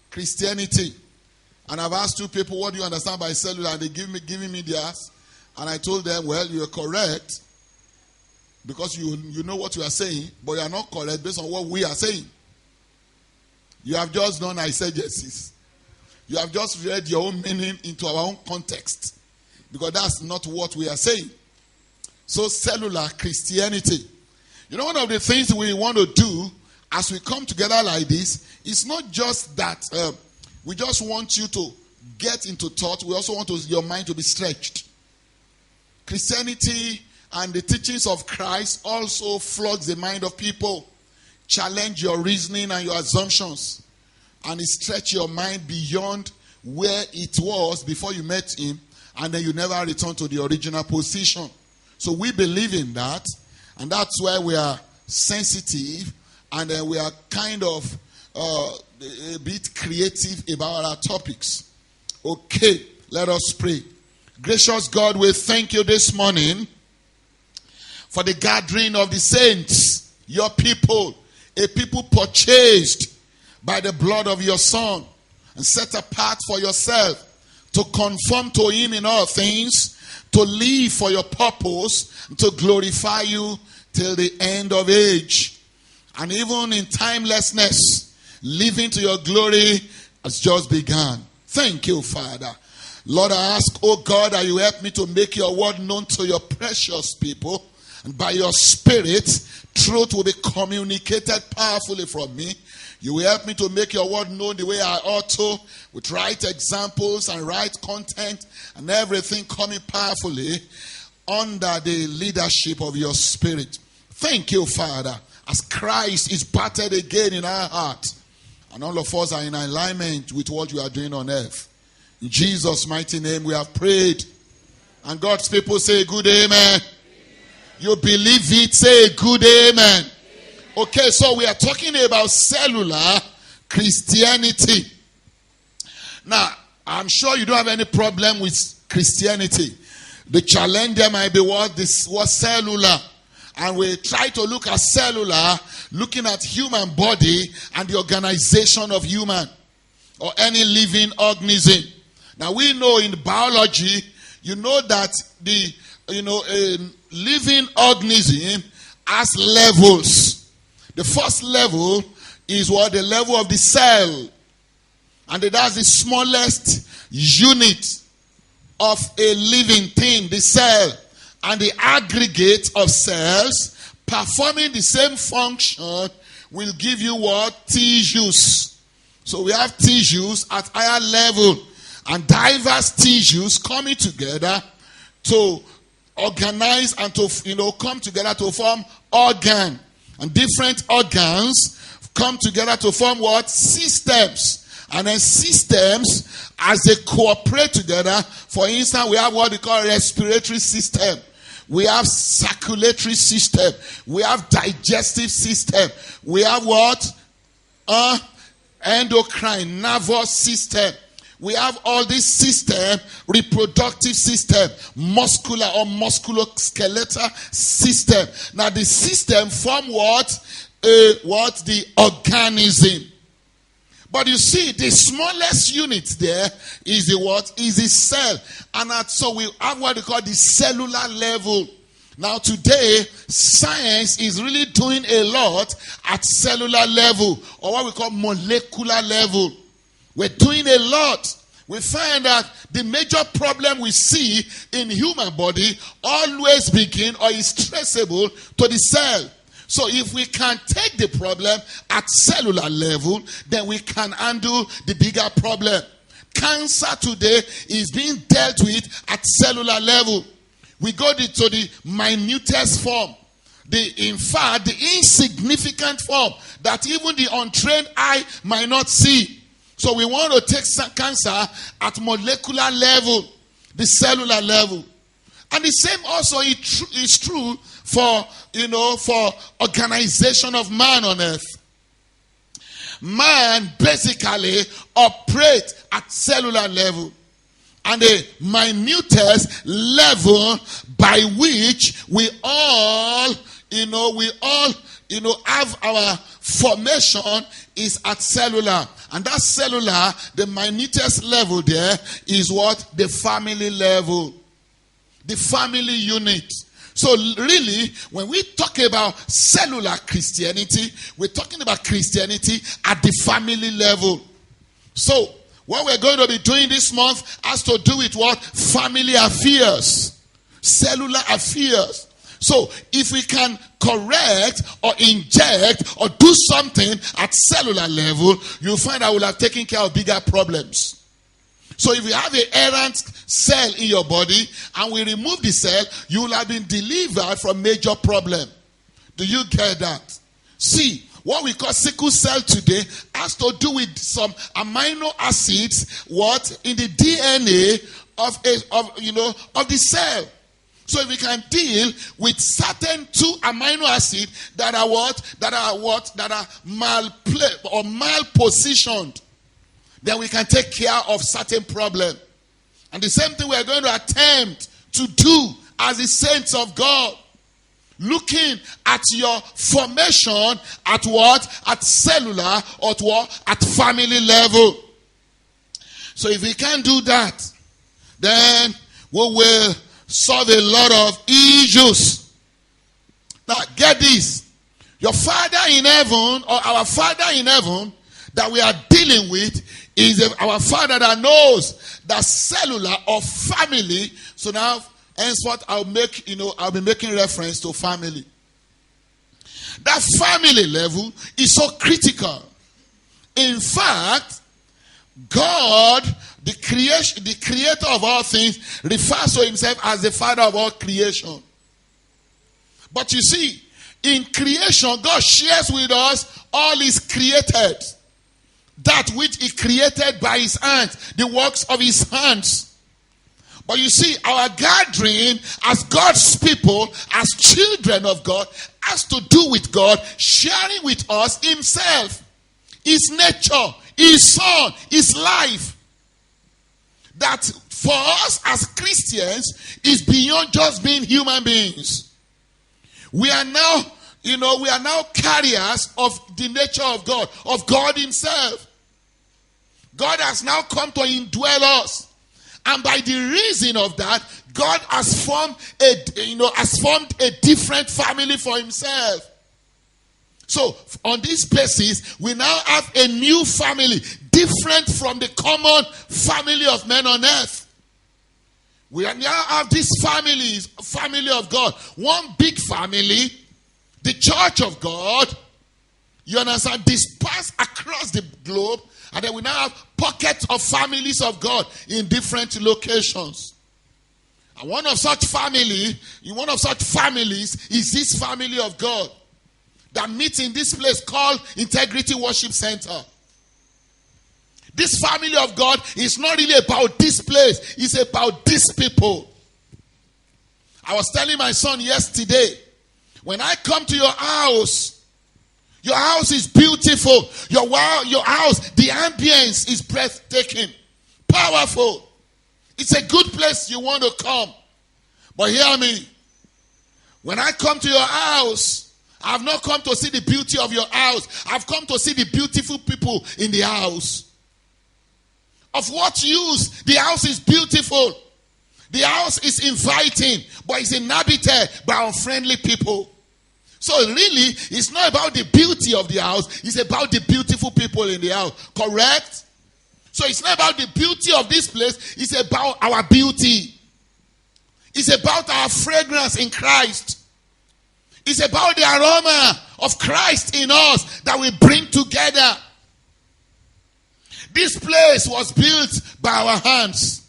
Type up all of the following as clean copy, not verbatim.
Christianity. And I've asked two people, what do you understand by cellular? And they giving me theirs. And I told them, well, you're correct. Because you know what you are saying, but you are not correct based on what we are saying. You have just done eisegesis. You have just read your own meaning into our own context. Because that's not what we are saying. So cellular Christianity. You know, one of the things we want to do as we come together like this, it's not just that we just want you to get into thought. We also want your mind to be stretched. Christianity and the teachings of Christ also floods the mind of people, challenge your reasoning and your assumptions, and it stretch your mind beyond where it was before you met him, and then you never return to the original position. So we believe in that, and that's why we are sensitive, and we are kind of a bit creative about our topics. Okay, let us pray. Gracious God, we thank you this morning for the gathering of the saints, your people, a people purchased by the blood of your Son and set apart for yourself to conform to him in all things, to live for your purpose, and to glorify you till the end of age. And even in timelessness, living to your glory has just begun. Thank you, Father. Lord, I ask, oh God, that you help me to make your word known to your precious people. And by your Spirit, truth will be communicated powerfully from me. You will help me to make your word known the way I ought to, with right examples and right content and everything coming powerfully under the leadership of your Spirit. Thank you, Father, as Christ is battered again in our hearts, and all of us are in alignment with what you are doing on earth. In Jesus' mighty name we have prayed. And God's people say good amen. You believe it, say good amen. Okay, so we are talking about cellular Christianity. Now, I'm sure you don't have any problem with Christianity. The challenge there might be what cellular. And we try to look at cellular, looking at human body and the organization of human or any living organism. Now we know in biology, you know that a living organism has levels. The first level is what? The level of the cell. And that's the smallest unit of a living thing, the cell. And the aggregate of cells performing the same function will give you what? Tissues. So we have tissues at higher level. And diverse tissues coming together to organize and to come together to form organ. And different organs come together to form what? Systems. And then systems, as they cooperate together, for instance, we have what we call respiratory system. We have circulatory system. We have digestive system. We have what? Endocrine, nervous system. We have all this system, reproductive system, muscular or musculoskeletal system. Now the system form what? The organism. But you see, the smallest unit there is the what? Is the cell. And so we have what we call the cellular level. Now today, science is really doing a lot at cellular level, or what we call molecular level. We're doing a lot. We find that the major problem we see in human body always begin or is traceable to the cell. So if we can take the problem at cellular level, then we can handle the bigger problem. Cancer today is being dealt with at cellular level. We go to the minutest form. In fact, the insignificant form that even the untrained eye might not see. So we want to take cancer at molecular level, the cellular level. And the same also is true for organization of man on earth. Man basically operates at cellular level. And the minutest level by which we all have our formation is at cellular. And that cellular, the minutest level there is what? The family level. The family unit. So really, when we talk about cellular Christianity, we're talking about Christianity at the family level. So, what we're going to be doing this month has to do with what? Family affairs. Cellular affairs. So, if we can correct or inject or do something at cellular level, you'll find that we'll have taken care of bigger problems. So if you have an errant cell in your body and we remove the cell, you will have been delivered from major problem. Do you get that? See, what we call sickle cell today has to do with some amino acids, what, in the DNA of the cell. So if we can deal with certain 2 amino acids that are malpositioned, then we can take care of certain problem. And the same thing we are going to attempt to do as the saints of God. Looking at your formation at what? At cellular or at what? At family level. So if we can do that, then we will solve a lot of issues. Now get this. Your Father in heaven, or our Father in heaven that we are dealing with, is our Father that knows that cellular or family. So now, henceforth, I'll be making reference to family. That family level is so critical. In fact, God, the creator of all things, refers to himself as the Father of all creation. But you see, in creation, God shares with us all his created. That which he created by his hands, the works of his hands. But you see, our gathering as God's people, as children of God, has to do with God sharing with us himself, his nature, his son, his life. That for us as Christians is beyond just being human beings. We are now carriers of the nature of God himself. God has now come to indwell us. And by the reason of that, God has formed a different family for himself. So, on this basis, we now have a new family, different from the common family of men on earth. We now have this family of God. One big family, the church of God, you understand, dispersed across the globe. And then we now have pockets of families of God in different locations. And one of such families is this family of God that meets in this place called Integrity Worship Center. This family of God is not really about this place. It's about these people. I was telling my son yesterday, when I come to your house is beautiful. Your house, the ambience is breathtaking, powerful. It's a good place you want to come. But hear me. When I come to your house, I've not come to see the beauty of your house. I've come to see the beautiful people in the house. Of what use? The house is beautiful. The house is inviting, but it's inhabited by unfriendly people. So really, it's not about the beauty of the house. It's about the beautiful people in the house. Correct? So it's not about the beauty of this place. It's about our beauty. It's about our fragrance in Christ. It's about the aroma of Christ in us that we bring together. This place was built by our hands.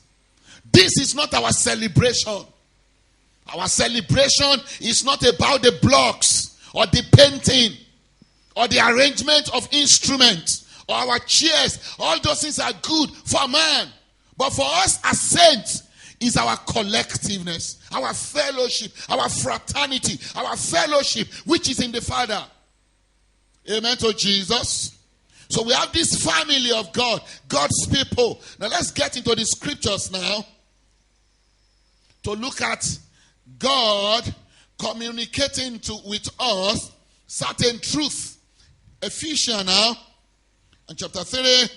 This is not our celebration. Our celebration is not about the blocks or the painting or the arrangement of instruments or our chairs. All those things are good for man. But for us as saints is our collectiveness, our fellowship, our fraternity, our fellowship which is in the Father. Amen to Jesus. So we have this family of God, God's people. Now let's get into the scriptures now to look at God communicating with us certain truth. Ephesians now, And chapter 3,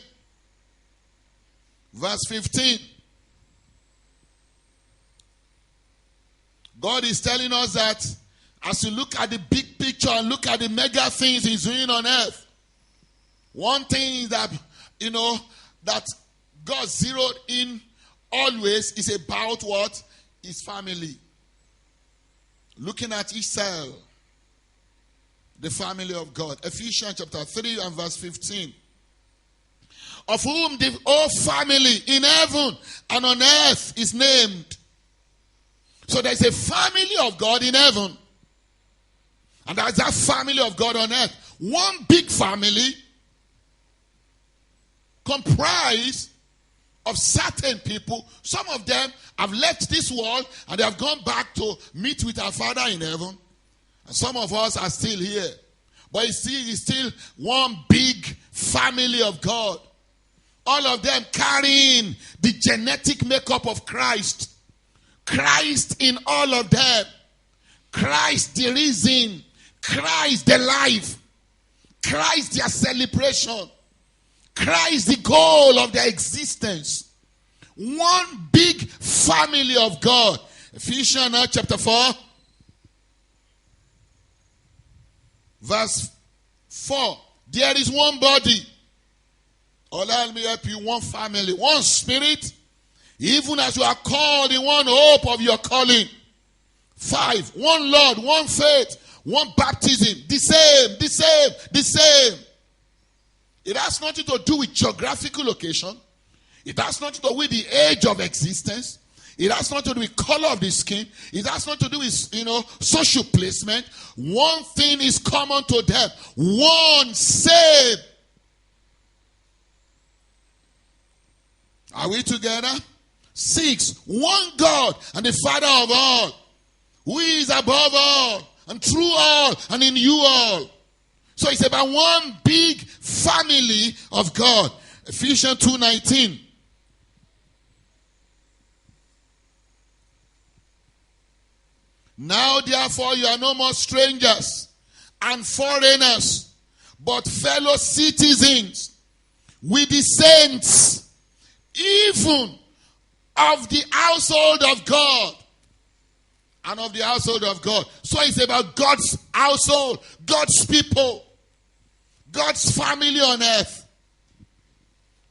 verse 15. God is telling us that as you look at the big picture and look at the mega things he's doing on earth, one thing that, that God zeroed in always is about what? His family. Looking at each cell, the family of God. Ephesians chapter 3 and verse 15. Of whom the whole family in heaven and on earth is named. So there's a family of God in heaven. And there's that family of God on earth. One big family comprised of certain people. Some of them have left this world and they have gone back to meet with our Father in heaven. And some of us are still here. But it's still one big family of God. All of them carrying the genetic makeup of Christ. Christ in all of them. Christ the reason. Christ the life. Christ their celebration. Christ the goal of their existence. One big family of God. Ephesians chapter 4. Verse 4. There is one body. Oh, let me help you. One family. One spirit. Even as you are called in one hope of your calling. 5. One Lord, one faith, one baptism. The same. It has nothing to do with geographical location. It has nothing to do with the age of existence. It has nothing to do with color of the skin. It has nothing to do with, social placement. One thing is common to them. One same. Are we together? 6. One God and the Father of all, who is above all and through all and in you all. So it's about one big family of God. Ephesians 2:19. Now therefore you are no more strangers and foreigners, but fellow citizens with the saints, even of the household of God. And of the household of God. So it's about God's household, God's people, God's family on earth.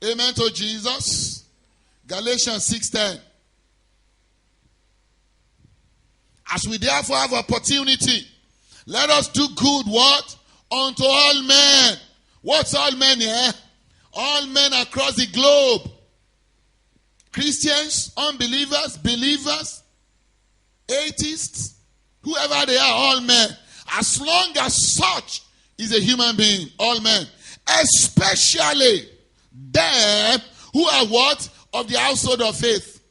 Amen to Jesus. Galatians 6:10. As we therefore have opportunity, let us do good what? Unto all men. What's all men here? All men across the globe. Christians, unbelievers, believers, atheists, whoever they are, all men. As long as such is a human being, all men. Especially them who are what? Of the household of faith.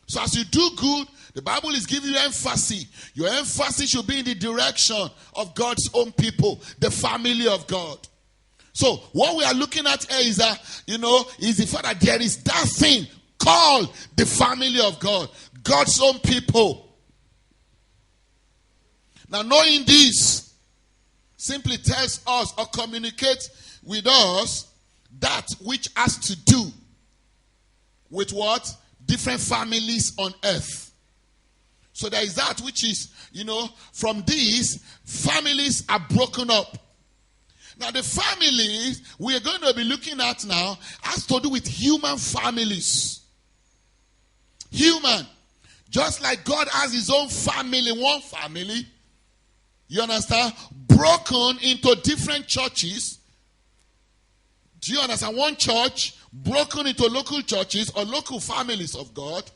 So as you do good, the Bible is giving you emphasis. Your emphasis should be in the direction of God's own people, the family of God. So what we are looking at here is that, is the fact that there is that thing called the family of God, God's own people. Now knowing this simply tells us or communicates with us that which has to do with what? Different families on earth. So there is that which is, from these, families are broken up. Now the families we are going to be looking at now has to do with human families. Human. Just like God has his own family, one family. You understand? Broken into different churches. Do you understand? One church broken into local churches or local families of God.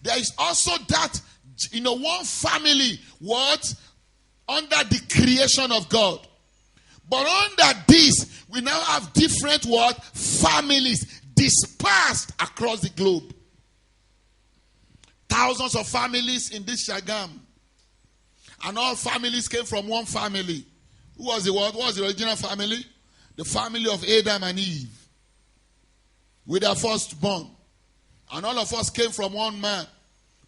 There is also that, one family, what? Under the creation of God. But under this, we now have different what? Families dispersed across the globe. Thousands of families in this Shagam. And all families came from one family. Who was the what? What was the original family? The family of Adam and Eve. With their firstborn. And all of us came from one man.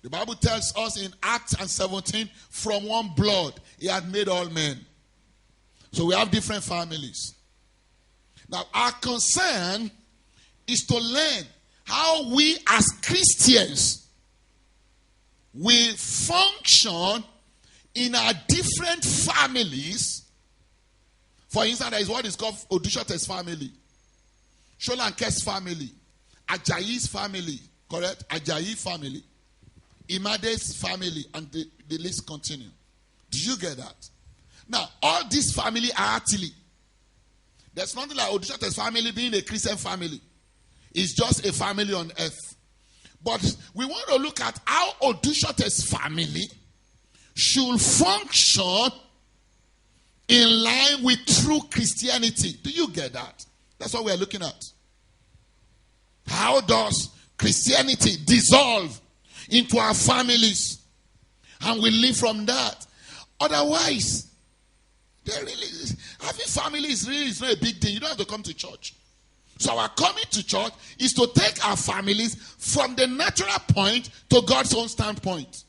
The Bible tells us in Acts 17, from one blood, he had made all men. So we have different families. Now, our concern is to learn how we as Christians will function in our different families. For instance, there is what is called Odushote's family, Sholankes family, Ajayi's family, correct? Ajayi family, Imade's family, and the list continues. Do you get that? Now, all these families are actually, there's nothing like Odushote's family being a Christian family. It's just a family on earth. But we want to look at how Odushote's family should function in line with true Christianity. Do you get that? That's what we're looking at. How does Christianity dissolve into our families? And we live from that. Otherwise, having family is not a big deal. You don't have to come to church. So our coming to church is to take our families from the natural point to God's own standpoint.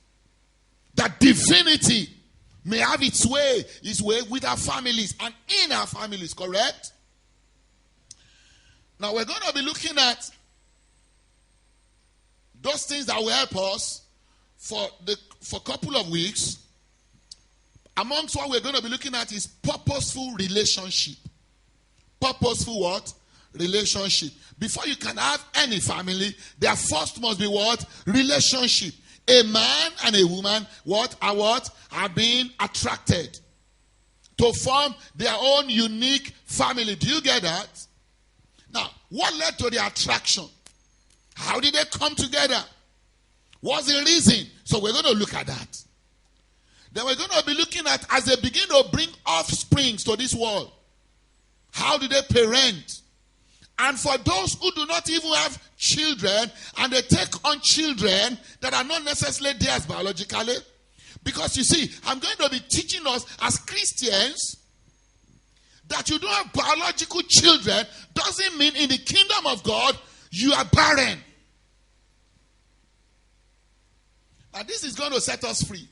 That divinity may have its way with our families and in our families, correct? Now we're going to be looking at those things that will help us for a couple of weeks. Amongst what we're going to be looking at is purposeful relationship. Purposeful what? Relationship. Before you can have any family, there first must be what? Relationship. A man and a woman are being attracted to form their own unique family. Do you get that? Now, what led to the attraction? How did they come together? What's the reason? So we're going to look at that. Then we're going to be looking at, as they begin to bring offsprings to this world, how do they parent? And for those who do not even have children, and they take on children that are not necessarily theirs biologically, because you see, I'm going to be teaching us as Christians that you don't have biological children doesn't mean in the kingdom of God you are barren. Now this is going to set us free.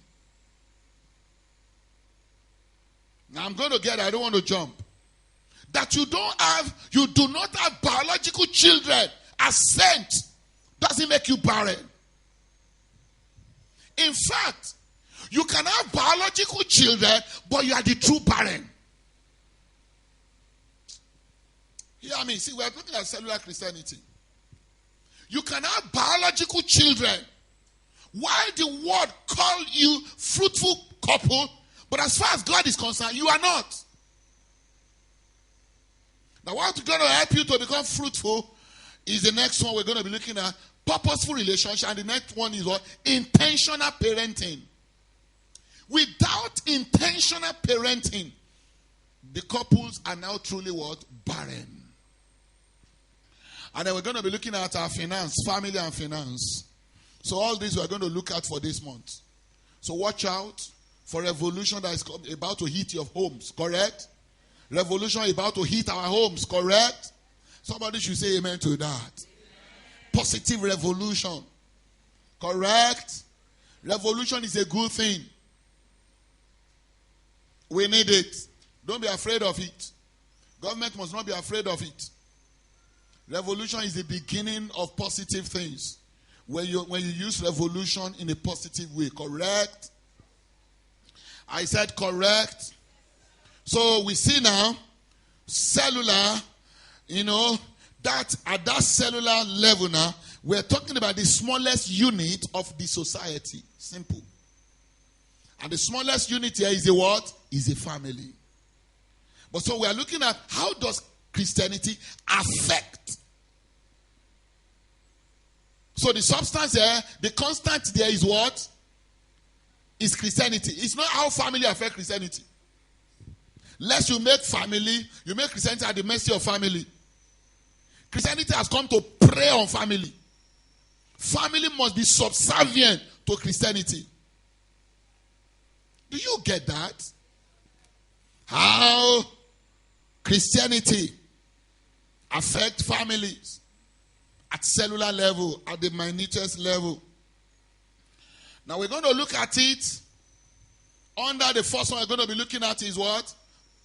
Now I'm going to get it. I don't want to jump. That you do not have biological children as sent doesn't make you barren. In fact, you can have biological children, but you are the true barren. Hear me? See, we're looking at cellular Christianity. You can have biological children. Why the word call you fruitful couple, but as far as God is concerned, you are not. Now, what's going to help you to become fruitful is the next one we're going to be looking at. Purposeful relationship. And the next one is what? Intentional parenting. Without intentional parenting, the couples are now truly what? Barren. And then we're going to be looking at our finance, family and finance. So all this we're going to look at for this month. So watch out for revolution that is about to hit your homes, correct? Revolution about to hit our homes, correct? Somebody should say amen to that. Positive revolution, correct? Revolution is a good thing. We need it. Don't be afraid of it. Government must not be afraid of it. Revolution is the beginning of positive things. When you use revolution in a positive way, correct? I said correct. So we see now, cellular, that at that cellular level now, we're talking about the smallest unit of the society. Simple. And the smallest unit here is a what? Is a family. But so we are looking at how does Christianity affect? So the substance there, the constant there is what? Is Christianity. It's not how family affect Christianity. Lest you make Christianity at the mercy of family. Christianity has come to prey on family. Family must be subservient to Christianity. Do you get that? How Christianity affects families at cellular level, at the minutest level. Now we're going to look at it under the first one we're going to be looking at is what?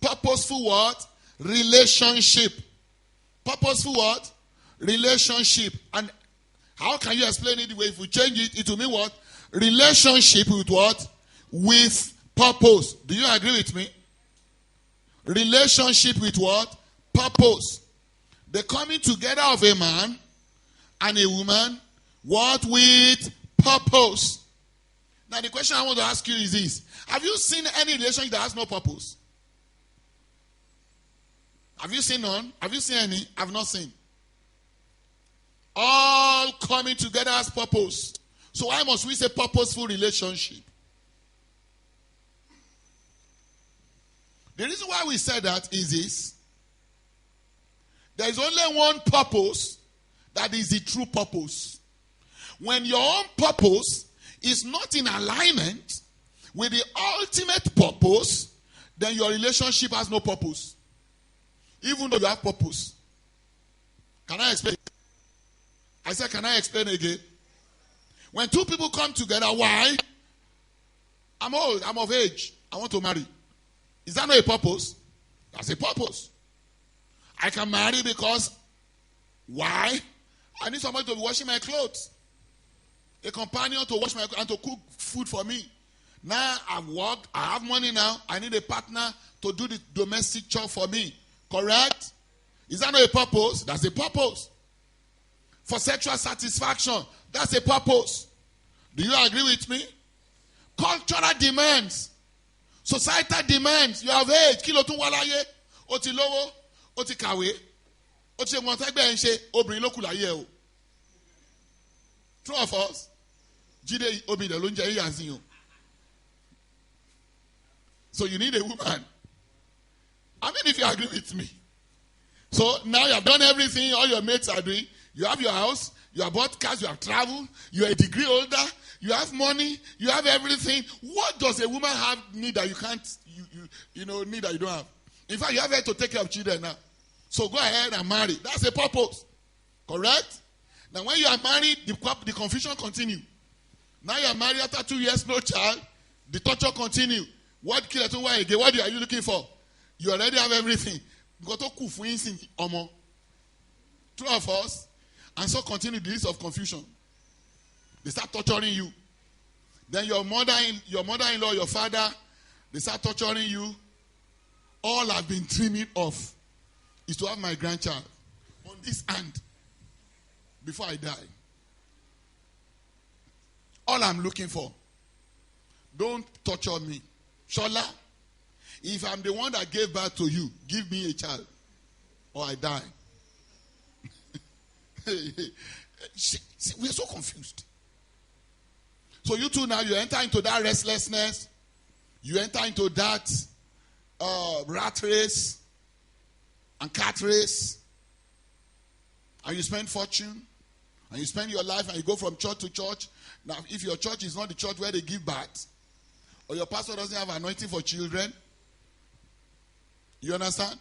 Purposeful what? Relationship. Purposeful what? Relationship. And how can you explain it the way? If we change it, it will mean what? Relationship with what? With purpose. Do you agree with me? Relationship with what? Purpose. The coming together of a man and a woman, what? With purpose. Now the question I want to ask you is this. Have you seen any relationship that has no purpose? Have you seen none? Have you seen any? I've not seen. All coming together as purpose. So why must we say purposeful relationship? The reason why we said that is this. There is only one purpose that is the true purpose. When your own purpose is not in alignment with the ultimate purpose, then your relationship has no purpose. Even though you have purpose. Can I explain? I said, can I explain again? When two people come together, why? I'm old, I'm of age, I want to marry. Is that not a purpose? That's a purpose. I can marry because, why? I need somebody to be washing my clothes. A companion to wash my clothes and to cook food for me. Now I've worked, I have money now, I need a partner to do the domestic chore for me. Correct? Is that not a purpose? That's a purpose. For sexual satisfaction, that's a purpose. Do you agree with me? Cultural demands. Societal demands. You have age. Kilo tun walaye. O ti lowo. O ti kàwé. O ti ṣe nǹkan tẹ́gbẹ́ ń ṣe. Obìnrin ló kù láyé o. True of us. Jíde obìnrin ló ń jẹ yíyà sí o. So you need a woman. I mean, if you agree with me. So now you have done everything all your mates are doing. You have your house, you have bought cars, you have traveled, you are a degree holder, you have money, you have everything. What does a woman have need that you can't, need that you don't have? In fact, you have her to take care of children now. So go ahead and marry. That's a purpose. Correct? Now when you are married, the confusion continue. Now you are married after 2 years, no child. The torture continue. What are you looking for? You already have everything. True of us. And so continue the list of confusion. They start torturing you. Then your mother-in-law, your father, they start torturing you. All I've been dreaming of is to have my grandchild on this hand before I die. All I'm looking for. Don't torture me. Shola, if I'm the one that gave birth to you, give me a child or I die. See, we are so confused. So you two now, you enter into that restlessness. You enter into that rat race and cat race. And you spend fortune. And you spend your life and you go from church to church. Now, if your church is not the church where they give birth, or your pastor doesn't have anointing for children, you understand?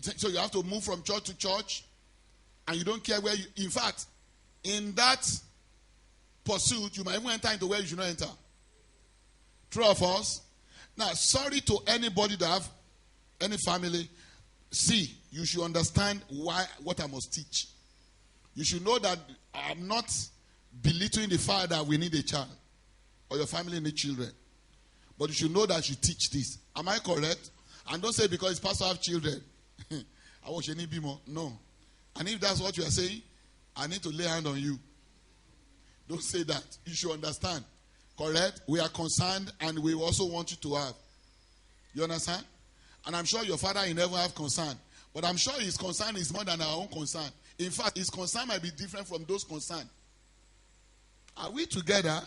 So you have to move from church to church. And you don't care where you... In fact, in that pursuit, you might even enter into where you should not enter. True of us? Now, sorry to anybody that have any family. See, you should understand what I must teach. You should know that I'm not belittling the fact that we need a child. Or your family need children. But you should know that you teach this. Am I correct? And don't say because it's pastor have children. I want you to be more. No. And if that's what you are saying, I need to lay hand on you. Don't say that. You should understand. Correct? We are concerned and we also want you to have. You understand? And I'm sure your father in heaven have concern. But I'm sure his concern is more than our own concern. In fact, his concern might be different from those concerned. Are we together?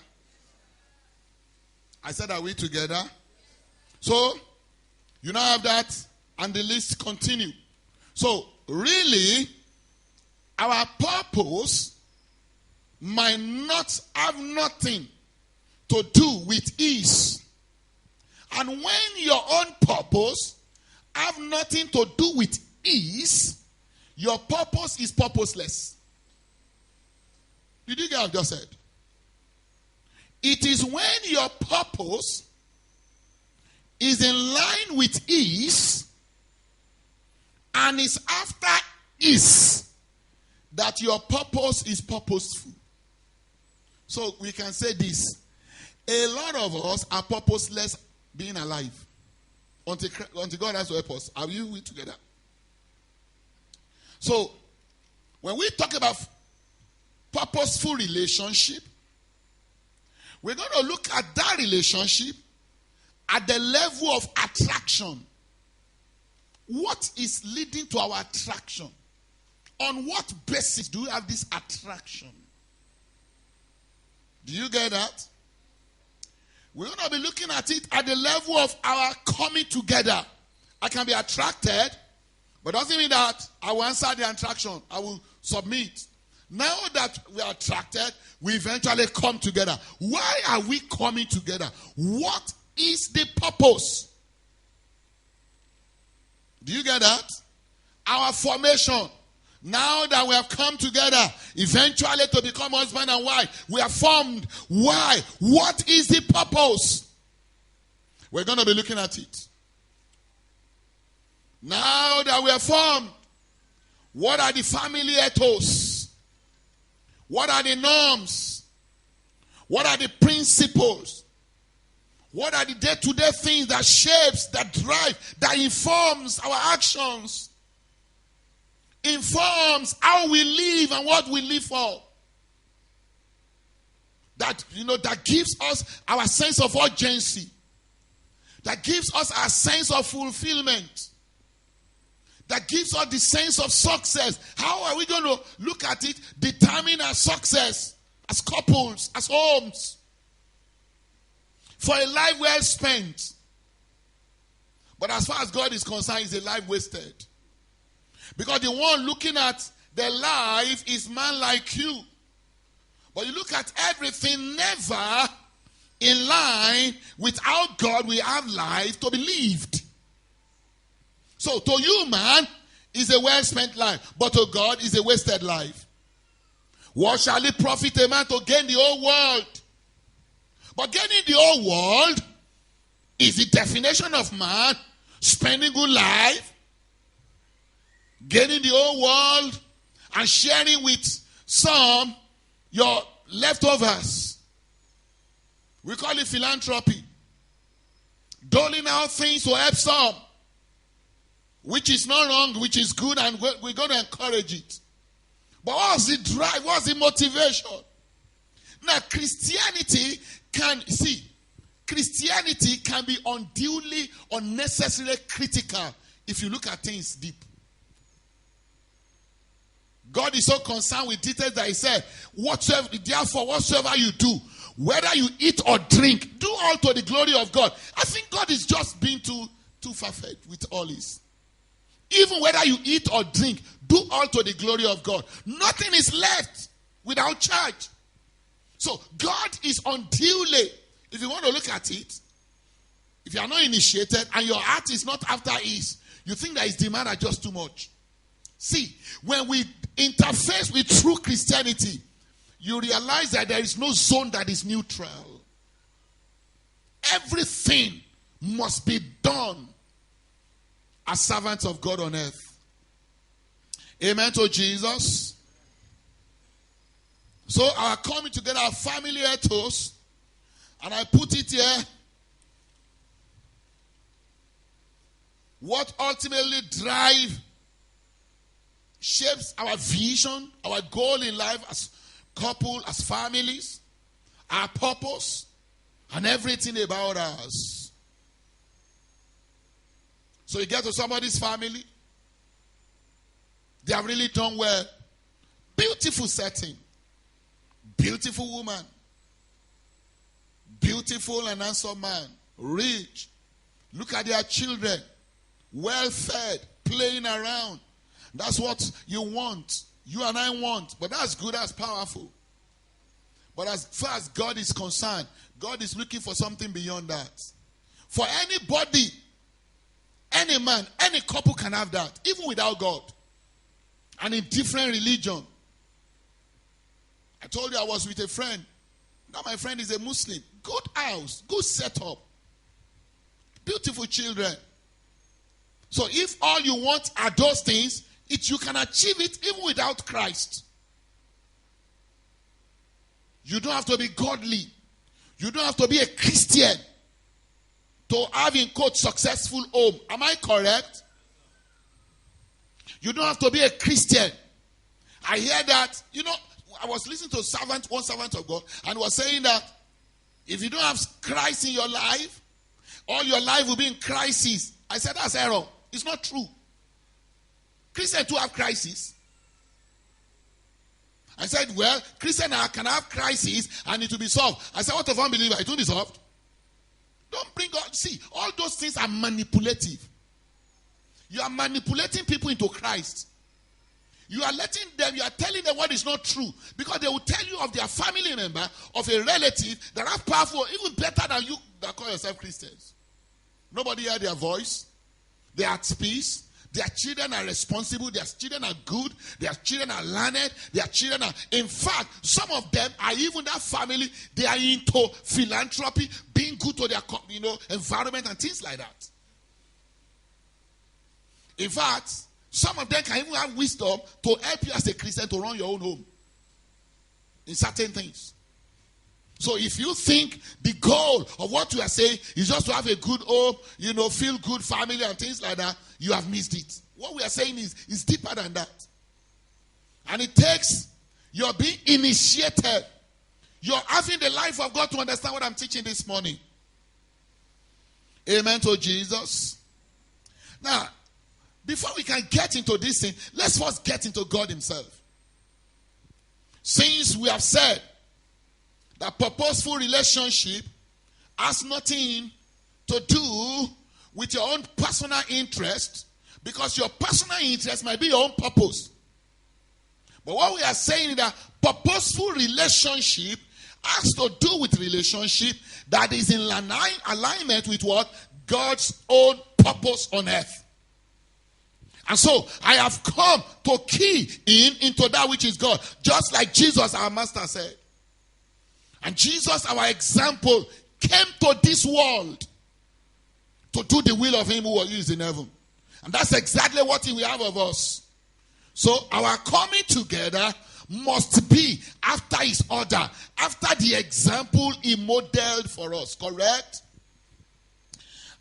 I said, are we together? So, you now have that and the list continue. So, really... our purpose might not have nothing to do with ease. And when your own purpose have nothing to do with ease, your purpose is purposeless. Did you get what I've just said? It is when your purpose is in line with ease and is after is that your purpose is purposeful. So we can say this. A lot of us are purposeless being alive. Until God has to help us. Are we together? So, when we talk about purposeful relationship, we're going to look at that relationship at the level of attraction. What is leading to our attraction? On what basis do we have this attraction? Do you get that? We're going to be looking at it at the level of our coming together. I can be attracted, but doesn't mean that I will answer the attraction. I will submit. Now that we are attracted, we eventually come together. Why are we coming together? What is the purpose? Do you get that? Our formation. Now that we have come together, eventually to become husband and wife, we are formed. Why? What is the purpose? We're going to be looking at it. Now that we are formed, what are the family ethos? What are the norms? What are the principles? What are the day-to-day things that shapes, that drive, that informs our actions? Informs how we live and what we live for. That, that gives us our sense of urgency. That gives us our sense of fulfillment. That gives us the sense of success. How are we going to look at it? Determine our success as couples, as homes. For a life well spent. But as far as God is concerned, it's a life wasted. Because the one looking at the life is man like you. But you look at everything never in line with how God will have life to be lived. So to you, man, is a well-spent life. But to God is a wasted life. What shall it profit a man to gain the whole world? But gaining the whole world is the definition of man spending good life. Gaining the whole world and sharing with some your leftovers. We call it philanthropy. Doling out things to help some. Which is not wrong, which is good, and we're going to encourage it. But what's the drive? What's the motivation? Now, Christianity can be unduly, unnecessarily critical if you look at things deep. God is so concerned with details that he said, therefore, whatsoever you do, whether you eat or drink, do all to the glory of God. I think God is just being too far-fetched with all this. Even whether you eat or drink, do all to the glory of God. Nothing is left without charge. So God is unduly, if you want to look at it, if you are not initiated and your heart is not after ease, you think that his demand are just too much. See, when we interface with true Christianity, you realize that there is no zone that is neutral. Everything must be done as servants of God on earth. Amen to Jesus. So our coming together, our family ethos, and I put it here, what ultimately shapes our vision, our goal in life as couple, as families, our purpose, and everything about us. So you get to somebody's family, they have really done well. Beautiful setting. Beautiful woman. Beautiful and handsome man. Rich. Look at their children. Well fed. Playing around. That's what you want. You and I want. But that's good, that's powerful. But as far as God is concerned, God is looking for something beyond that. For anybody, any man, any couple can have that, even without God. And in different religion. I told you I was with a friend. Now my friend is a Muslim. Good house, good setup. Beautiful children. So if all you want are those things, You can achieve it even without Christ. You don't have to be godly. You don't have to be a Christian to have, in quote, successful home. Am I correct? You don't have to be a Christian. I hear that, I was listening to one servant of God, and was saying that if you don't have Christ in your life, all your life will be in crisis. I said, that's error. It's not true. Christians too have crisis. I said, well, Christians can have crisis and it will be solved. I said, what of unbeliever? It will be solved. Don't bring God. See, all those things are manipulative. You are manipulating people into Christ. You are telling them what is not true. Because they will tell you of their family member, of a relative that are powerful, even better than you that call yourself Christians. Nobody heard their voice. They are at peace. Their children are responsible. Their children are good. Their children are learned. Their children are... In fact, some of them are even that family. They are into philanthropy, being good to their environment and things like that. In fact, some of them can even have wisdom to help you as a Christian to run your own home in certain things. So if you think the goal of what you are saying is just to have a good home, feel good family and things like that, you have missed it. What we are saying is deeper than that. And it takes your being initiated. You're having the life of God to understand what I'm teaching this morning. Amen to Jesus. Now, before we can get into this thing, let's first get into God himself. Since we have said that purposeful relationship has nothing to do with your own personal interest, because your personal interest might be your own purpose. But what we are saying is that purposeful relationship has to do with relationship that is in alignment with what? God's own purpose on earth. And so, I have come to key into that which is God. Just like Jesus, our master, said. And Jesus, our example, came to this world to do the will of him who is in heaven. And that's exactly what he will have of us. So our coming together must be after his order, after the example he modeled for us. Correct?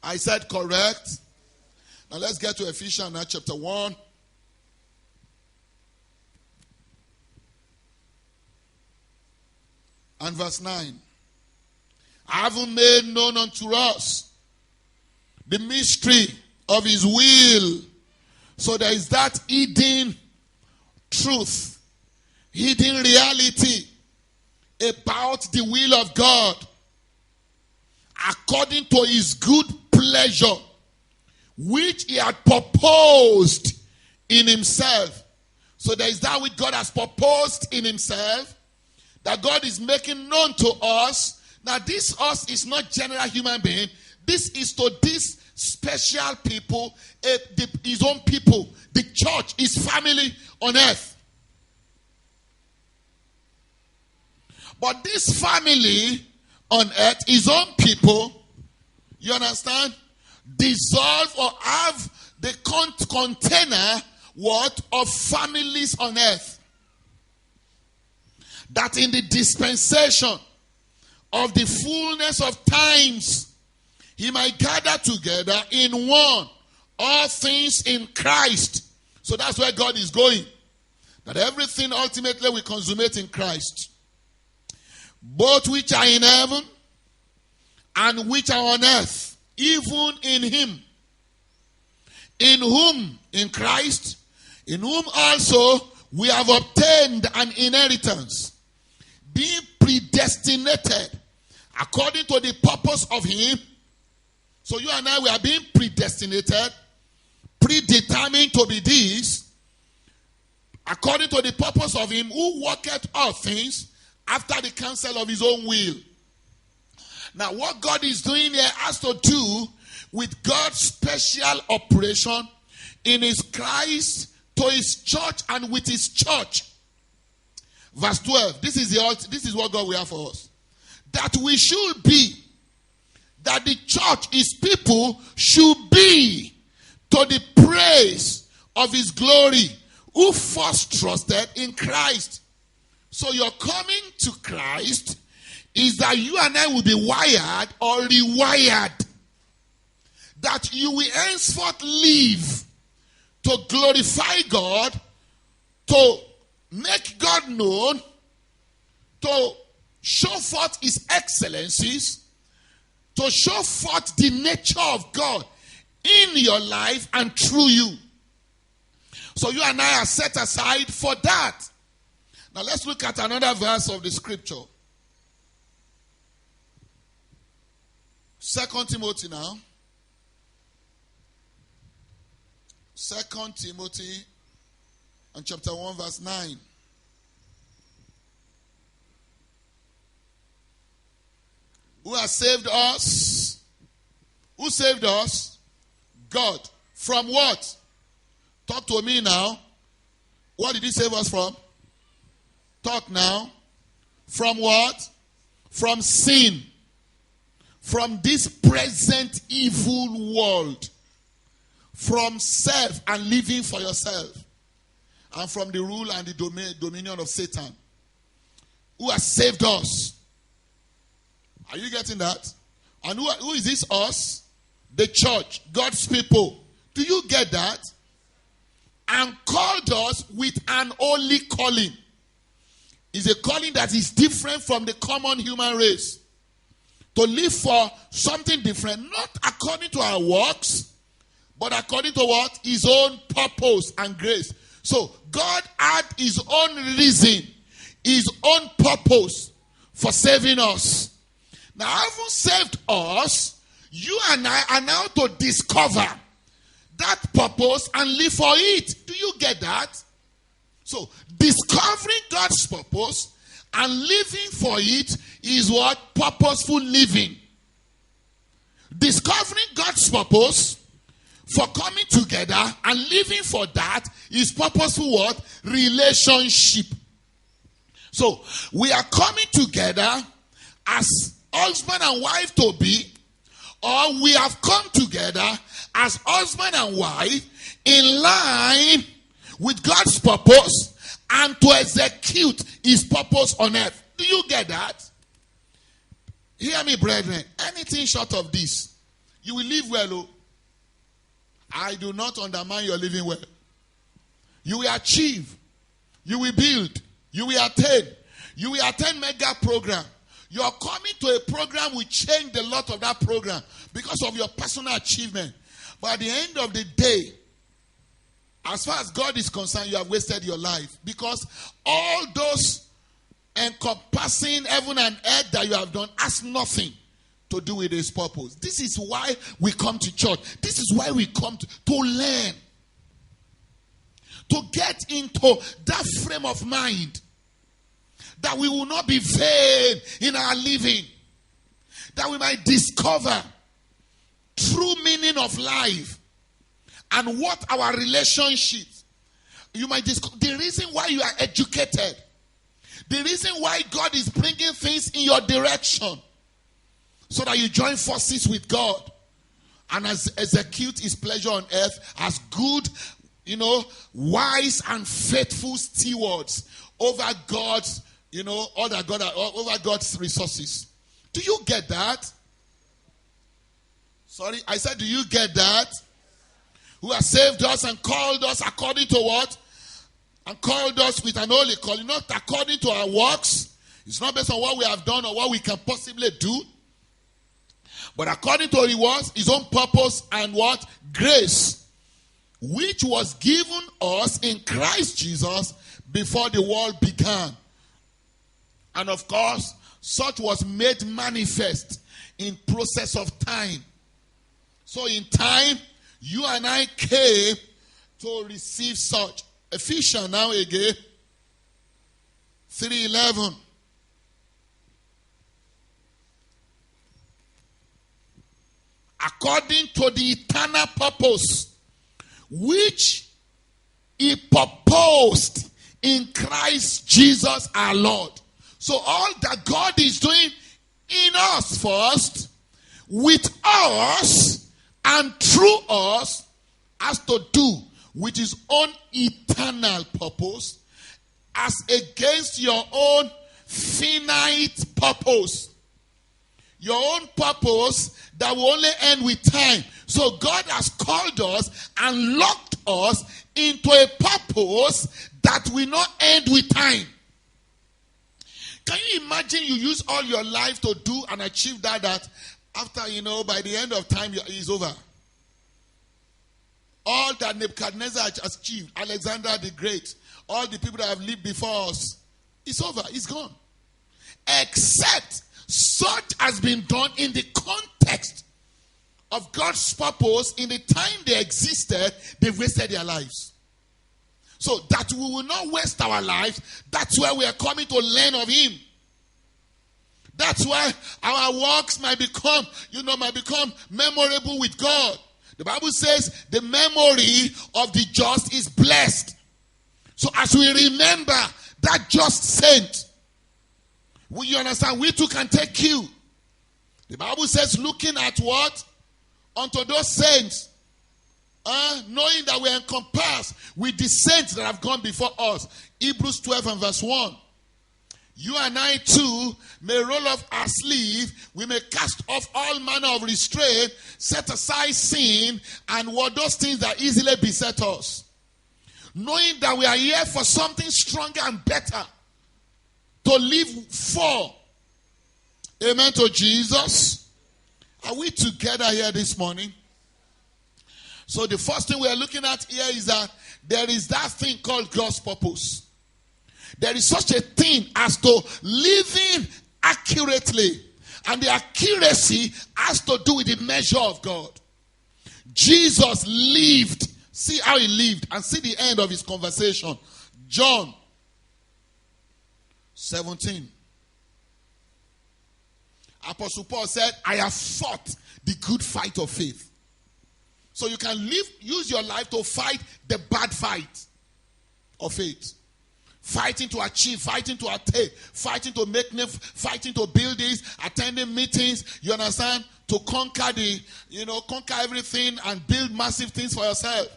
I said correct. Now let's get to Ephesians chapter 1. And verse 9. I haven't made known unto us the mystery of his will. So there is that hidden truth, hidden reality about the will of God according to his good pleasure, which he had proposed in himself. So there is that which God has proposed in himself, that God is making known to us. Now this us is not general human being. This is to this special people, his own people, the church, his family on earth. But this family on earth, his own people, you understand, dissolve or have the container of families on earth. That in the dispensation of the fullness of times, he might gather together in one all things in Christ. So that's where God is going. That everything ultimately will consummate in Christ. Both which are in heaven and which are on earth, even in him. In whom, in Christ, in whom also we have obtained an inheritance, being predestinated according to the purpose of him. So you and I, we are being predestinated, predetermined to be this, according to the purpose of him who worketh all things after the counsel of his own will. Now what God is doing here has to do with God's special operation in his Christ to his church and with his church. Verse 12. This is what God will have for us. That we should be, that the church, his people, should be to the praise of his glory who first trusted in Christ. So your coming to Christ is that you and I will be wired or rewired. That you will henceforth live to glorify God, to make God known, to show forth his excellencies, to show forth the nature of God in your life and through you. So you and I are set aside for that. Now let's look at another verse of the scripture. 2 Timothy now. 2 Timothy and chapter 1 verse 9. Who has saved us? Who saved us? God. From what? Talk to me now. What did he save us from? Talk now. From what? From sin. From this present evil world. From self and living for yourself. And from the rule and the dominion of Satan. Who has saved us? Are you getting that? And who is this us? The church. God's people. Do you get that? And called us with an holy calling. It's a calling that is different from the common human race. To live for something different, not according to our works, but according to what? His own purpose and grace. So God had his own reason, his own purpose for saving us. Now, having saved us, you and I are now to discover that purpose and live for it. Do you get that? So, discovering God's purpose and living for it is what? Purposeful living. Discovering God's purpose for coming together and living for that is purposeful what? Relationship. So, we are coming together as husband and wife to be, or we have come together as husband and wife in line with God's purpose and to execute his purpose on earth. Do you get that? Hear me, brethren. Anything short of this, you will live well. Oh. I do not undermine your living well. You will achieve. You will build. You will attain. You will attend mega program. Your coming to a program will change the lot of that program because of your personal achievement. But at the end of the day, as far as God is concerned, you have wasted your life. Because all those encompassing heaven and earth that you have done has nothing to do with his purpose. This is why we come to church. This is why we come to learn. To get into that frame of mind. That we will not be vain in our living. That we might discover true meaning of life. And what our relationships. You might discover the reason why you are educated. The reason why God is bringing things in your direction. So that you join forces with God. And execute his pleasure on earth as good, wise and faithful stewards over God's over God's resources. Do you get that? Sorry, I said, do you get that? Who has saved us and called us according to what? And called us with an holy calling, not according to our works. It's not based on what we have done or what we can possibly do. But according to his own purpose and what? Grace. Which was given us in Christ Jesus before the world began. And of course, such was made manifest in process of time. So in time, you and I came to receive such. Ephesians now again, 3:11. According to the eternal purpose, which he purposed in Christ Jesus our Lord. So all that God is doing in us first, with us, and through us, has to do with his own eternal purpose as against your own finite purpose. Your own purpose that will only end with time. So God has called us and locked us into a purpose that will not end with time. Can you imagine you use all your life to do and achieve that after, by the end of time, it's over. All that Nebuchadnezzar has achieved, Alexander the Great, all the people that have lived before us, it's over, it's gone. Except such has been done in the context of God's purpose. In the time they existed, they wasted their lives. So that we will not waste our lives, that's where we are coming to learn of him. That's why our works might become memorable with God. The Bible says the memory of the just is blessed. So as we remember that just saint, will you understand? We too can take cue. The Bible says looking at what? Unto those saints. Knowing that we are encompassed with the saints that have gone before us. Hebrews 12 and verse 1. You and I too may roll off our sleeve. We may cast off all manner of restraint. Set aside sin and what those things that easily beset us. Knowing that we are here for something stronger and better to live for. Amen to Jesus. Are we together here this morning? So the first thing we are looking at here is that there is that thing called God's purpose. There is such a thing as to living accurately. And the accuracy has to do with the measure of God. Jesus lived. See how he lived and see the end of his conversation. John 17. Apostle Paul said, I have fought the good fight of faith. So you can use your life to fight the bad fight of faith. Fighting to achieve, fighting to attain, fighting to make name, fighting to build this, attending meetings, you understand? To conquer conquer everything and build massive things for yourself.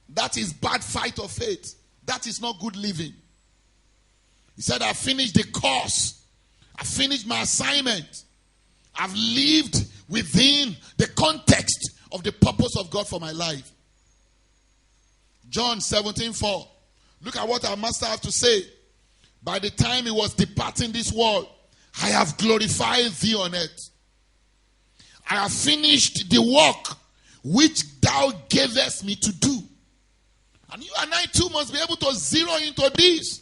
That is bad fight of faith. That is not good living. He said, I finished the course. I finished my assignment. I've lived within the context of the purpose of God for my life. John 17:4. Look at what our master have to say. By the time he was departing this world, I have glorified thee on earth. I have finished the work which thou gavest me to do. And you and I too must be able to zero into this.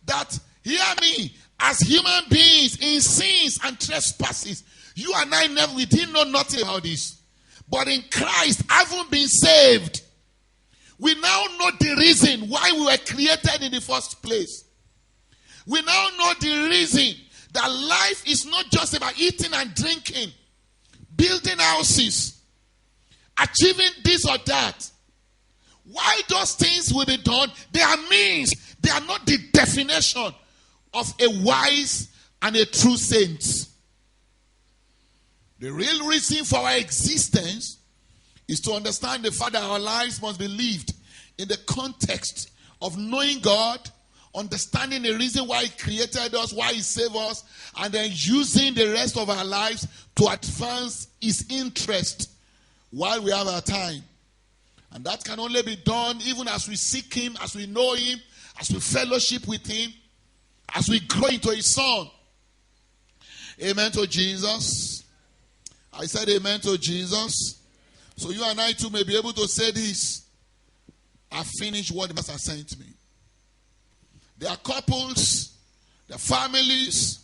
That, hear me, as human beings in sins and trespasses, you and I we didn't know nothing about this. But in Christ, having been saved, we now know the reason why we were created in the first place. We now know the reason that life is not just about eating and drinking, building houses, achieving this or that. Why those things will be done, they are means. They are not the definition of a wise and a true saint. The real reason for our existence is to understand the fact that our lives must be lived in the context of knowing God, understanding the reason why he created us, why he saved us, and then using the rest of our lives to advance his interest while we have our time. And that can only be done even as we seek him, as we know him, as we fellowship with him, as we grow into his son. Amen to Jesus. I said amen to Jesus. So you and I too may be able to say this. I finished what the master sent me. There are couples, there are families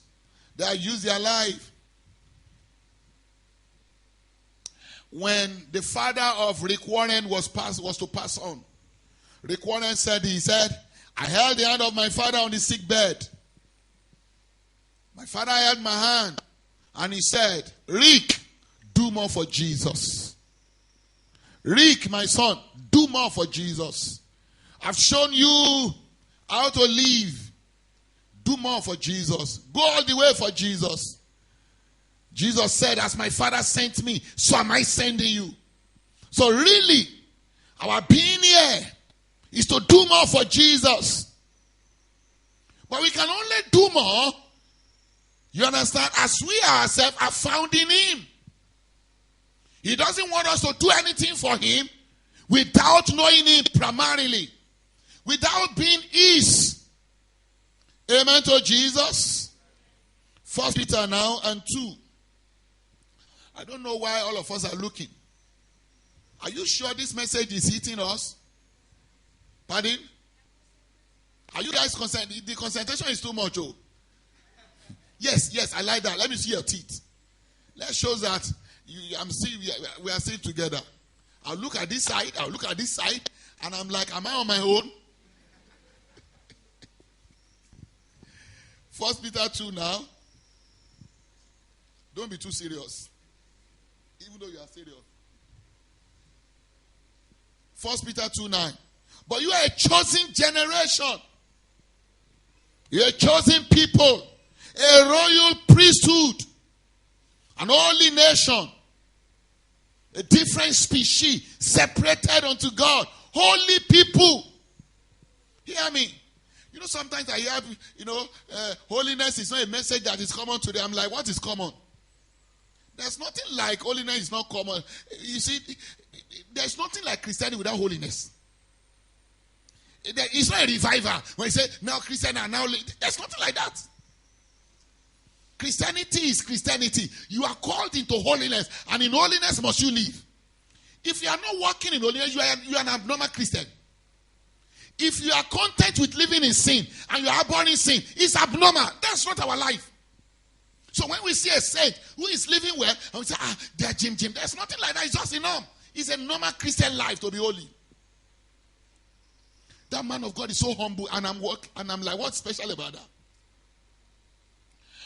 that use their life. When the father of Rick Warren was to pass on, Rick Warren said, I held the hand of my father on the sick bed. My father held my hand and he said, Rick, do more for Jesus. Rick, my son, do more for Jesus. I've shown you how to live. Do more for Jesus. Go all the way for Jesus. Jesus said, as my father sent me, so am I sending you. So really, Our being here is to do more for Jesus. But we can only do more, you understand, as we ourselves are found in him. He doesn't want us to do anything for him without knowing him primarily, without being his. Amen to Jesus. 1 Peter now and 2. I don't know why all of us are looking. Are you sure this message is hitting us? Pardon? Are you guys concerned? The concentration is too much. Oh. Yes, I like that. Let me see your teeth. That shows that we are still together. I'll look at this side, and I'm like, am I on my own? 1 Peter 2 now. Don't be too serious. Even though you are serious. 1 Peter 2:9. But you are a chosen generation. You're a chosen people. A royal priesthood. An holy nation. A different species. Separated unto God. Holy people. Hear me. You know, sometimes I hear, holiness is not a message that is common today. I'm like, what is common? There's nothing like holiness is not common. You see, there's nothing like Christianity without holiness. It's not a revival. When you say, now Christian are now, there's nothing like that. Christianity is Christianity. You are called into holiness, and in holiness must you live. If you are not walking in holiness, you are an abnormal Christian. If you are content with living in sin, and you are born in sin, it's abnormal. That's not our life. So when we see a saint who is living well, and we say, they're Jim. There's nothing like that. It's just a norm. It's a normal Christian life to be holy. That man of God is so humble, and I'm like, what's special about that?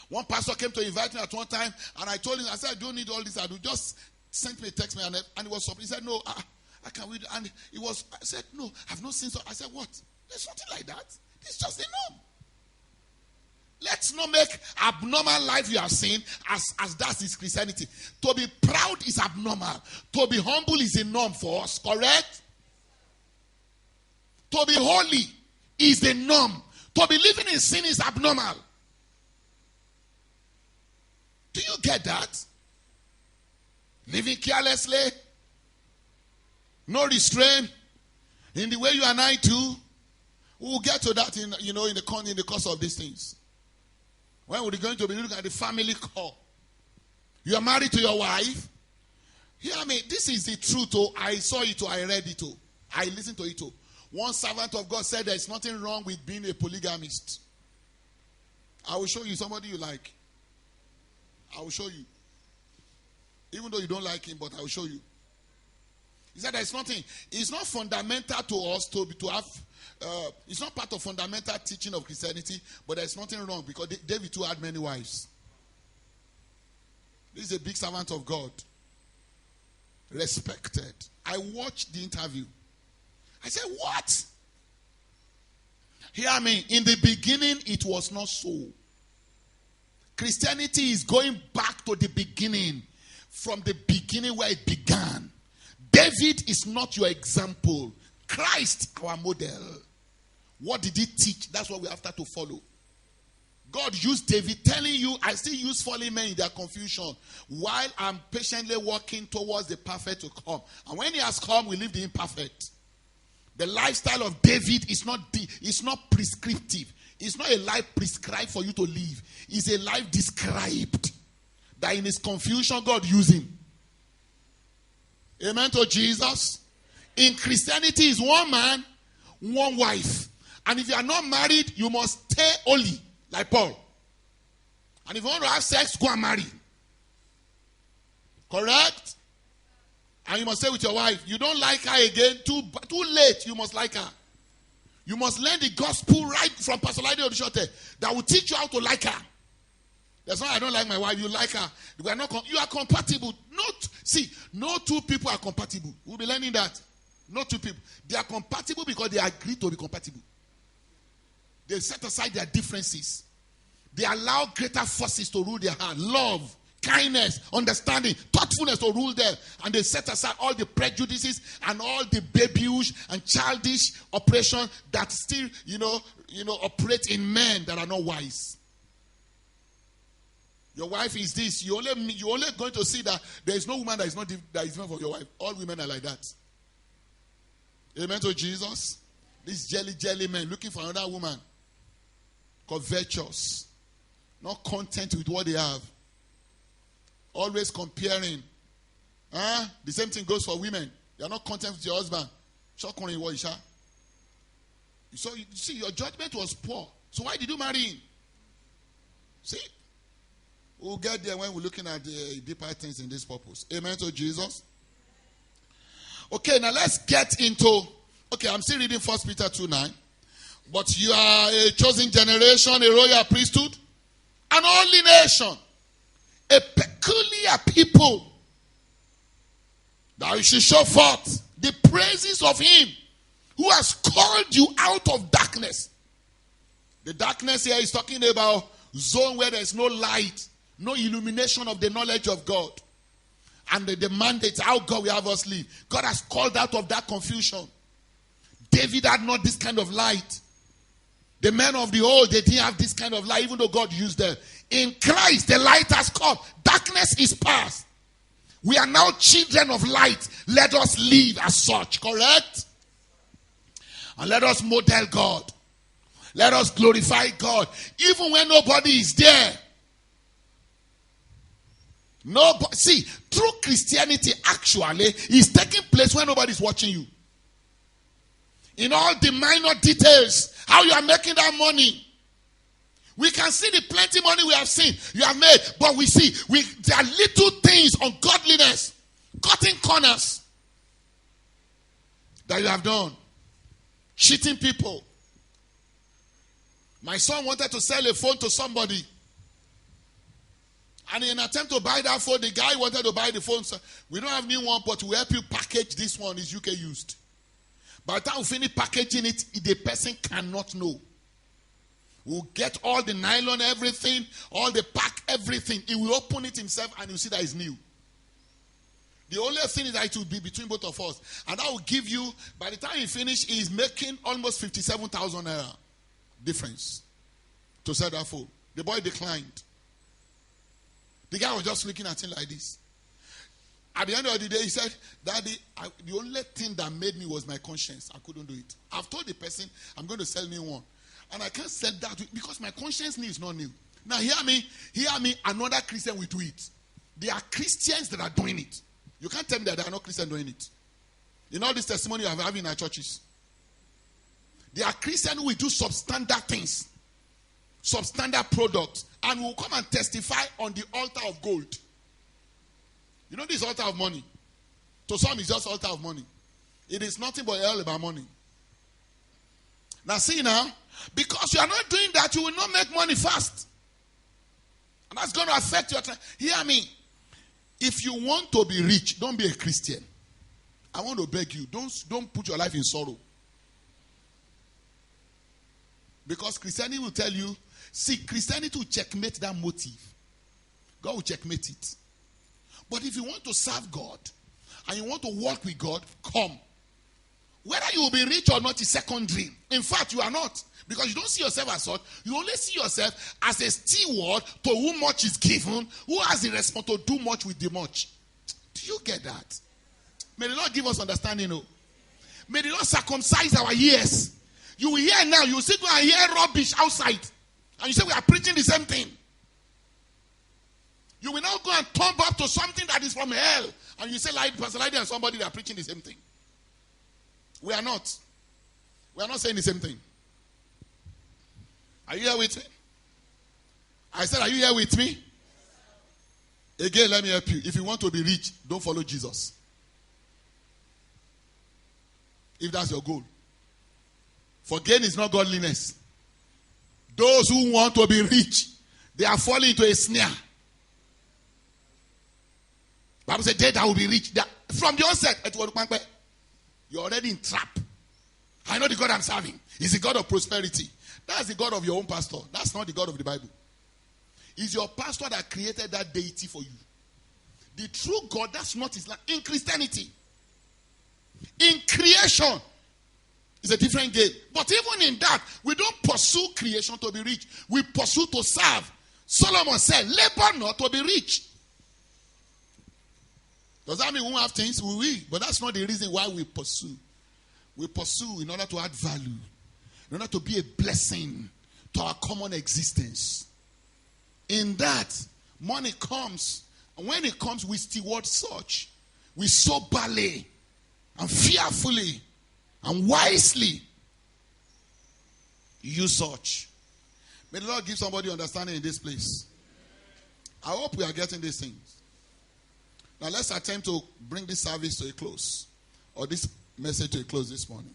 One pastor came to invite me at one time, and I told him, I said, I don't need all this. I do just send me a text, and he was surprised. He said, no, I can't read. And I said, no, I've not seen so. I said, what? There's nothing like that. It's just a norm. Let's not make abnormal life you have seen as that is Christianity. To be proud is abnormal. To be humble is a norm for us, correct? To be holy is the norm. To be living in sin is abnormal. Do you get that? Living carelessly, no restraint, in the way you and I do. We'll get to that in the course of these things. When we're going to be looking at the family core. You are married to your wife. Hear me. This is the truth. Oh, I saw it. I read it. I listened to it. One servant of God said there is nothing wrong with being a polygamist. I will show you somebody you like. I will show you. Even though you don't like him, but I will show you. He said there's nothing. It's not fundamental to us to have. It's not part of fundamental teaching of Christianity, but there's nothing wrong because David too had many wives. This is a big servant of God. Respected. I watched the interview. I said, what? Hear me. In the beginning, it was not so. Christianity is going back to the beginning. From the beginning where it began. David is not your example. Christ, our model. What did he teach? That's what we have to follow. God used David telling you, I still use fallen men in their confusion while I'm patiently walking towards the perfect to come. And when he has come, we leave the imperfect. The lifestyle of David is not prescriptive. It's not a life prescribed for you to live. It's a life described. That in his confusion, God used him. Amen to Jesus. In Christianity, is one man, one wife. And if you are not married, you must stay holy, like Paul. And if you want to have sex, go and marry. Correct? And you must stay with your wife. You don't like her again, too late, you must like her. You must learn the gospel right from Pastor Lady Odishote that will teach you how to like her. That's why I don't like my wife. You like her. You are compatible. No two people are compatible. We'll be learning that. No two people. They are compatible because they agree to be compatible. They set aside their differences. They allow greater forces to rule their heart. Love kindness, understanding, thoughtfulness to rule them. And they set aside all the prejudices and all the babyish and childish oppression that still, operate in men that are not wise. Your wife is this. You're only going to see that there is no woman that is not for your wife. All women are like that. Amen to Jesus. This jelly men looking for another woman. Covetous. Not content with what they have. Always comparing. The same thing goes for women. They are not content with your husband. So you see, your judgment was poor. So why did you marry him? See? We'll get there when we're looking at the deeper things in this purpose. Amen to Jesus. Okay, now let's get into... Okay, I'm still reading 1 Peter 2:9. But you are a chosen generation, a royal priesthood, an holy nation, a peculiar people, that you should show forth the praises of him who has called you out of darkness. The darkness here is talking about zone where there's no light, no illumination of the knowledge of God. And the mandate, how God will have us live. God has called out of that confusion. David had not this kind of light. The men of the old, they didn't have this kind of light, even though God used them. In Christ, the light has come. Darkness is past. We are now children of light. Let us live as such, correct? And let us model God. Let us glorify God. Even when nobody is there. See, true Christianity actually is taking place when nobody is watching you. In all the minor details, how you are making that money. We can see the plenty money we have seen, you have made, but we see there are little things, ungodliness, cutting corners that you have done. Cheating people. My son wanted to sell a phone to somebody. And in an attempt to buy that phone, the guy wanted to buy the phone. So we don't have new one, but we'll help you package this one. It's UK used. By the time we finish packaging it, the person cannot know. We'll get all the nylon, everything, all the pack, everything. He will open it himself and you'll see that it's new. The only thing is that it will be between both of us. And that will give you, by the time he finish, he is making almost 57,000 naira difference to sell that phone. The boy declined. The guy was just looking at him like this. At the end of the day, he said, Daddy, the only thing that made me was my conscience. I couldn't do it. I've told the person, I'm going to sell me one. And I can't sell that because my conscience is not new. Now hear me, another Christian will do it. There are Christians that are doing it. You can't tell me that there are no Christians doing it. In all this testimony you have having in our churches. There are Christians who will do substandard things. Substandard products. And will come and testify on the altar of gold. You know this altar of money? To some it's just altar of money. It is nothing but all about money. Now see now, because you are not doing that, you will not make money fast. And that's going to affect your time. Hear me. If you want to be rich, don't be a Christian. I want to beg you, don't put your life in sorrow. Because Christianity will tell you, see, Christianity will checkmate that motive. God will checkmate it. But if you want to serve God and you want to walk with God, come. Whether you will be rich or not is secondary. In fact, you are not. Because you don't see yourself as such. You only see yourself as a steward to whom much is given, who has the responsibility to do much with the much. Do you get that? May the Lord give us understanding. Oh. May the Lord circumcise our ears. You will hear now. You will sit and hear rubbish outside. And you say, we are preaching the same thing. You will now go and turn back to something that is from hell. And you say, like Pastor Lydia and somebody, they are preaching the same thing. We are not. We are not saying the same thing. Are you here with me? I said, are you here with me? Again, let me help you. If you want to be rich, don't follow Jesus. If that's your goal. For gain is not godliness. Those who want to be rich, they are falling into a snare. Bible said, they that will be rich. From the onset, you're already in trap. I know the God I'm serving is the God of prosperity. That's the God of your own pastor. That's not the God of the Bible. It's your pastor that created that deity for you. The true God, that's not Islam. In Christianity, in creation, it's a different game. But even in that, we don't pursue creation to be rich. We pursue to serve. Solomon said, labor not to be rich. Does that mean we won't have things? We will. But that's not the reason why we pursue. We pursue in order to add value. In order to be a blessing to our common existence. In that, money comes. And when it comes, we steward such. We soberly and fearfully and wisely use such. May the Lord give somebody understanding in this place. I hope we are getting these things. Now let's attempt to bring this service to a close. Or this message to a close this morning.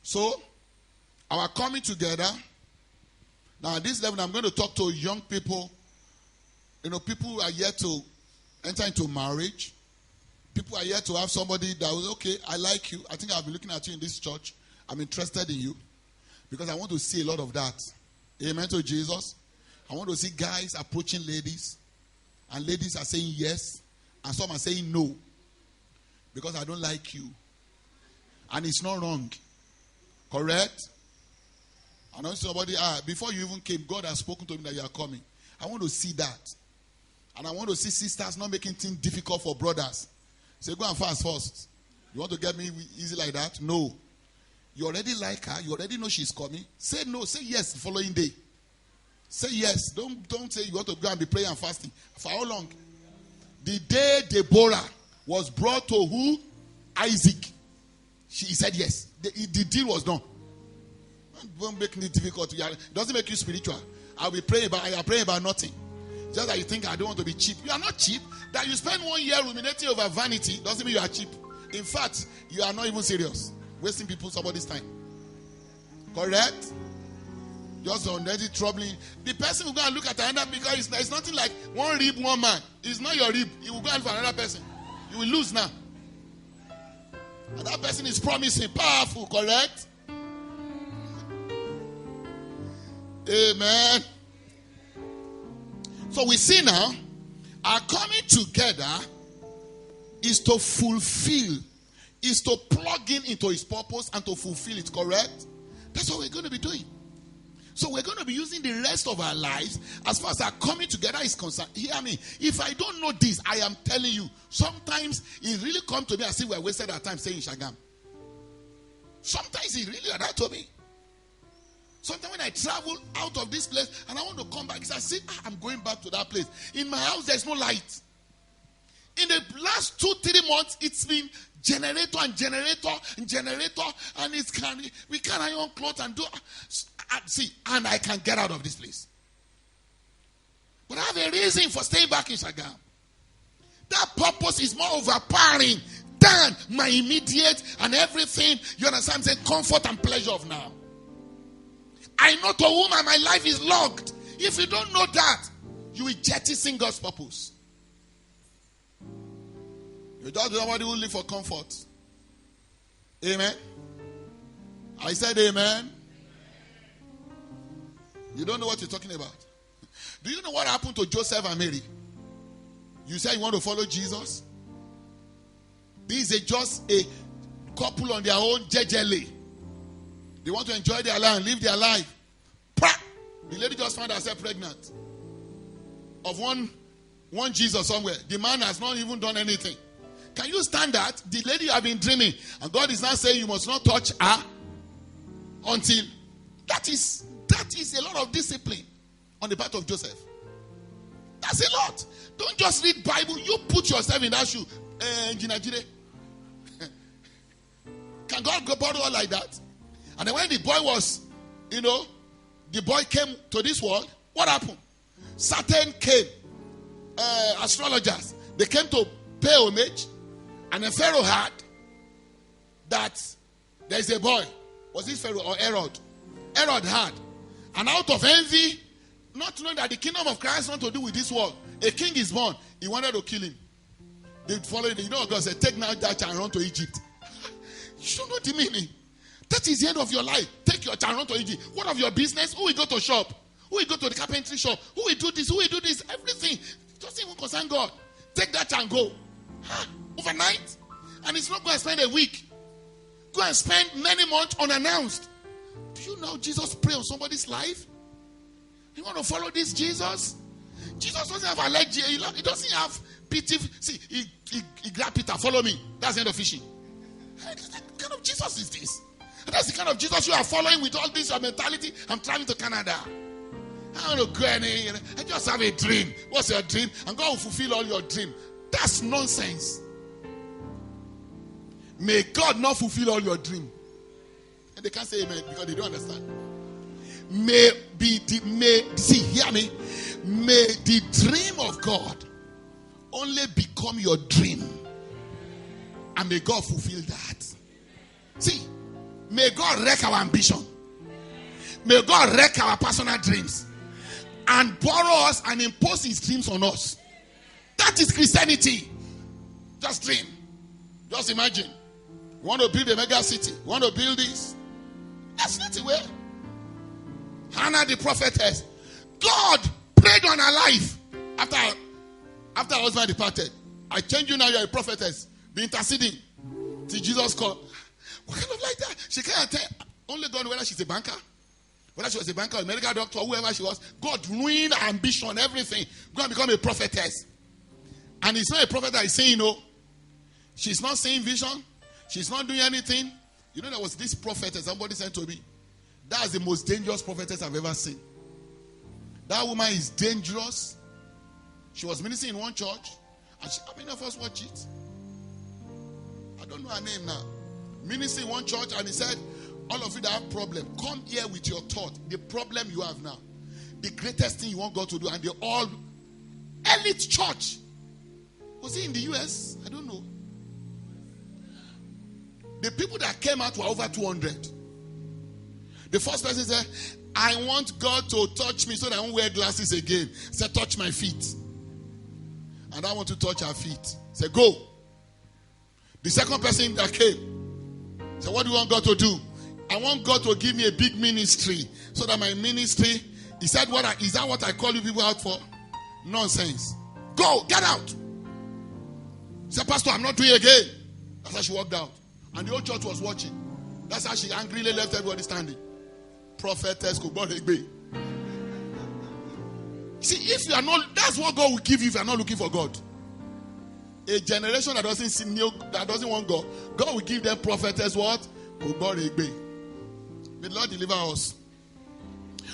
So, our coming together. Now at this level, I'm going to talk to young people. You know, people who are yet to enter into marriage. People are yet to have somebody that was, okay, I like you. I think I've been looking at you in this church. I'm interested in you. Because I want to see a lot of that. Amen to Jesus. I want to see guys approaching ladies. And ladies are saying yes. And some are saying no. Because I don't like you. And it's not wrong. Correct? I know somebody, before you even came, God has spoken to me that you are coming. I want to see that. And I want to see sisters not making things difficult for brothers. Say, go and fast first. You want to get me easy like that? No. You already like her. You already know she's coming. Say no. Say yes the following day. Say yes. Don't say you want to go and be praying and fasting. For how long? The day Deborah was brought to who? Isaac. He said yes. The deal was done. Don't make it difficult. It doesn't make you spiritual. I'll be praying about, you are praying about nothing. Just that you think I don't want to be cheap. You are not cheap. That you spend 1 year ruminating over vanity doesn't mean you are cheap. In fact, you are not even serious. Wasting somebody's time. Correct? Just already troubling. The person will go and look at another because it's nothing like one rib, one man. It's not your rib. You will go and for another person. You will lose now. And that person is promising, powerful, correct? Amen. So we see now, our coming together is to fulfill, is to plug into his purpose and to fulfill it, correct? That's what we're going to be doing. So we're going to be using the rest of our lives as far as our coming together is concerned. Hear me. If I don't know this, I am telling you, sometimes it really comes to me as if we wasted our time saying Shagam. Sometimes it really like that to me. Sometimes when I travel out of this place and I want to come back, it's as if I'm going back to that place. In my house, there's no light. In the last 2-3 months, it's been generator, and we can iron clothes and do. And I can get out of this place. But I have a reason for staying back in Shagam. That purpose is more overpowering than my immediate and everything, you understand, I'm saying, comfort and pleasure of now. I know to whom my life is logged. If you don't know that, you will jettison God's purpose. You don't know somebody who live for comfort. Amen. I said amen. You don't know what you're talking about. Do you know what happened to Joseph and Mary? You say you want to follow Jesus? This is just a couple on their own, jejely. They want to enjoy their life and live their life. The lady just found herself pregnant of one Jesus somewhere. The man has not even done anything. Can you stand that? The lady have been dreaming, and God is now saying you must not touch her until that is a lot of discipline on the part of Joseph. That's a lot. Don't just read Bible. You put yourself in that shoe. Can God go about all like that? And then when the boy was, the boy came to this world, what happened? Satan came, astrologers, they came to pay homage, and then Pharaoh heard that there is a boy. Was it Pharaoh or Herod? Herod heard. And out of envy, not knowing that the kingdom of Christ not to do with this world, a king is born, he wanted to kill him. They followed him. God said, take now that and run to Egypt. You don't know the meaning. That is the end of your life. Take your child run to Egypt. What of your business? Who will go to shop? Who will go to the carpentry shop? Who will do this? Who will do this? Everything. It doesn't even concern God. Take that and go. Overnight. And it's not going to spend a week. Go and spend many months unannounced. Do you know Jesus prayed on somebody's life? You want to follow this Jesus? Jesus doesn't have allergy. He doesn't have pity. See, he grabbed Peter, follow me. That's the end of fishing. What kind of Jesus is this? That's the kind of Jesus you are following with all this mentality. I'm traveling to Canada. I want to go anywhere. I just have a dream. What's your dream? And God will fulfill all your dream. That's nonsense. May God not fulfill all your dream. And they can't say amen because they don't understand. Hear me. May the dream of God only become your dream. And may God fulfill that. See, may God wreck our ambition. May God wreck our personal dreams. And borrow us and impose his dreams on us. That is Christianity. Just dream. Just imagine. You want to build a mega city. You want to build this. That's not the way. Hannah the prophetess. God prayed on her life after her husband departed. I change you now, you're a prophetess. Be interceding till Jesus called. What kind of like that? She can't tell. Only God, whether she's a banker, whether she was a banker, a medical doctor, whoever she was. God ruined her ambition, everything. Go and become a prophetess. And it's not a prophet that is saying no. She's not seeing vision. She's not doing anything. You know, there was this prophetess somebody sent to me. That's the most dangerous prophetess I've ever seen. That woman is dangerous. She was ministering in one church. And how many of us watch it? I don't know her name now. Ministering in one church, and he said, all of you that have problem, come here with your thought. The problem you have now. The greatest thing you want God to do. And they all elite church. Was it in the US? I don't know. The people that came out were over 200. The first person said, I want God to touch me so that I won't wear glasses again. He said, touch my feet. And I want to touch her feet. He said, go. The second person that came said, what do you want God to do? I want God to give me a big ministry so that my ministry, he said, is that what I call you people out for? Nonsense. Go, get out. He said, Pastor, I'm not doing it again. That's how she walked out. And the whole church was watching. That's how she angrily left everybody standing. Prophetess Kubolegbe. See, if you are not, that's what God will give you if you are not looking for God. A generation that doesn't want God, God will give them prophetess what? Kubolegbe. May the Lord deliver us.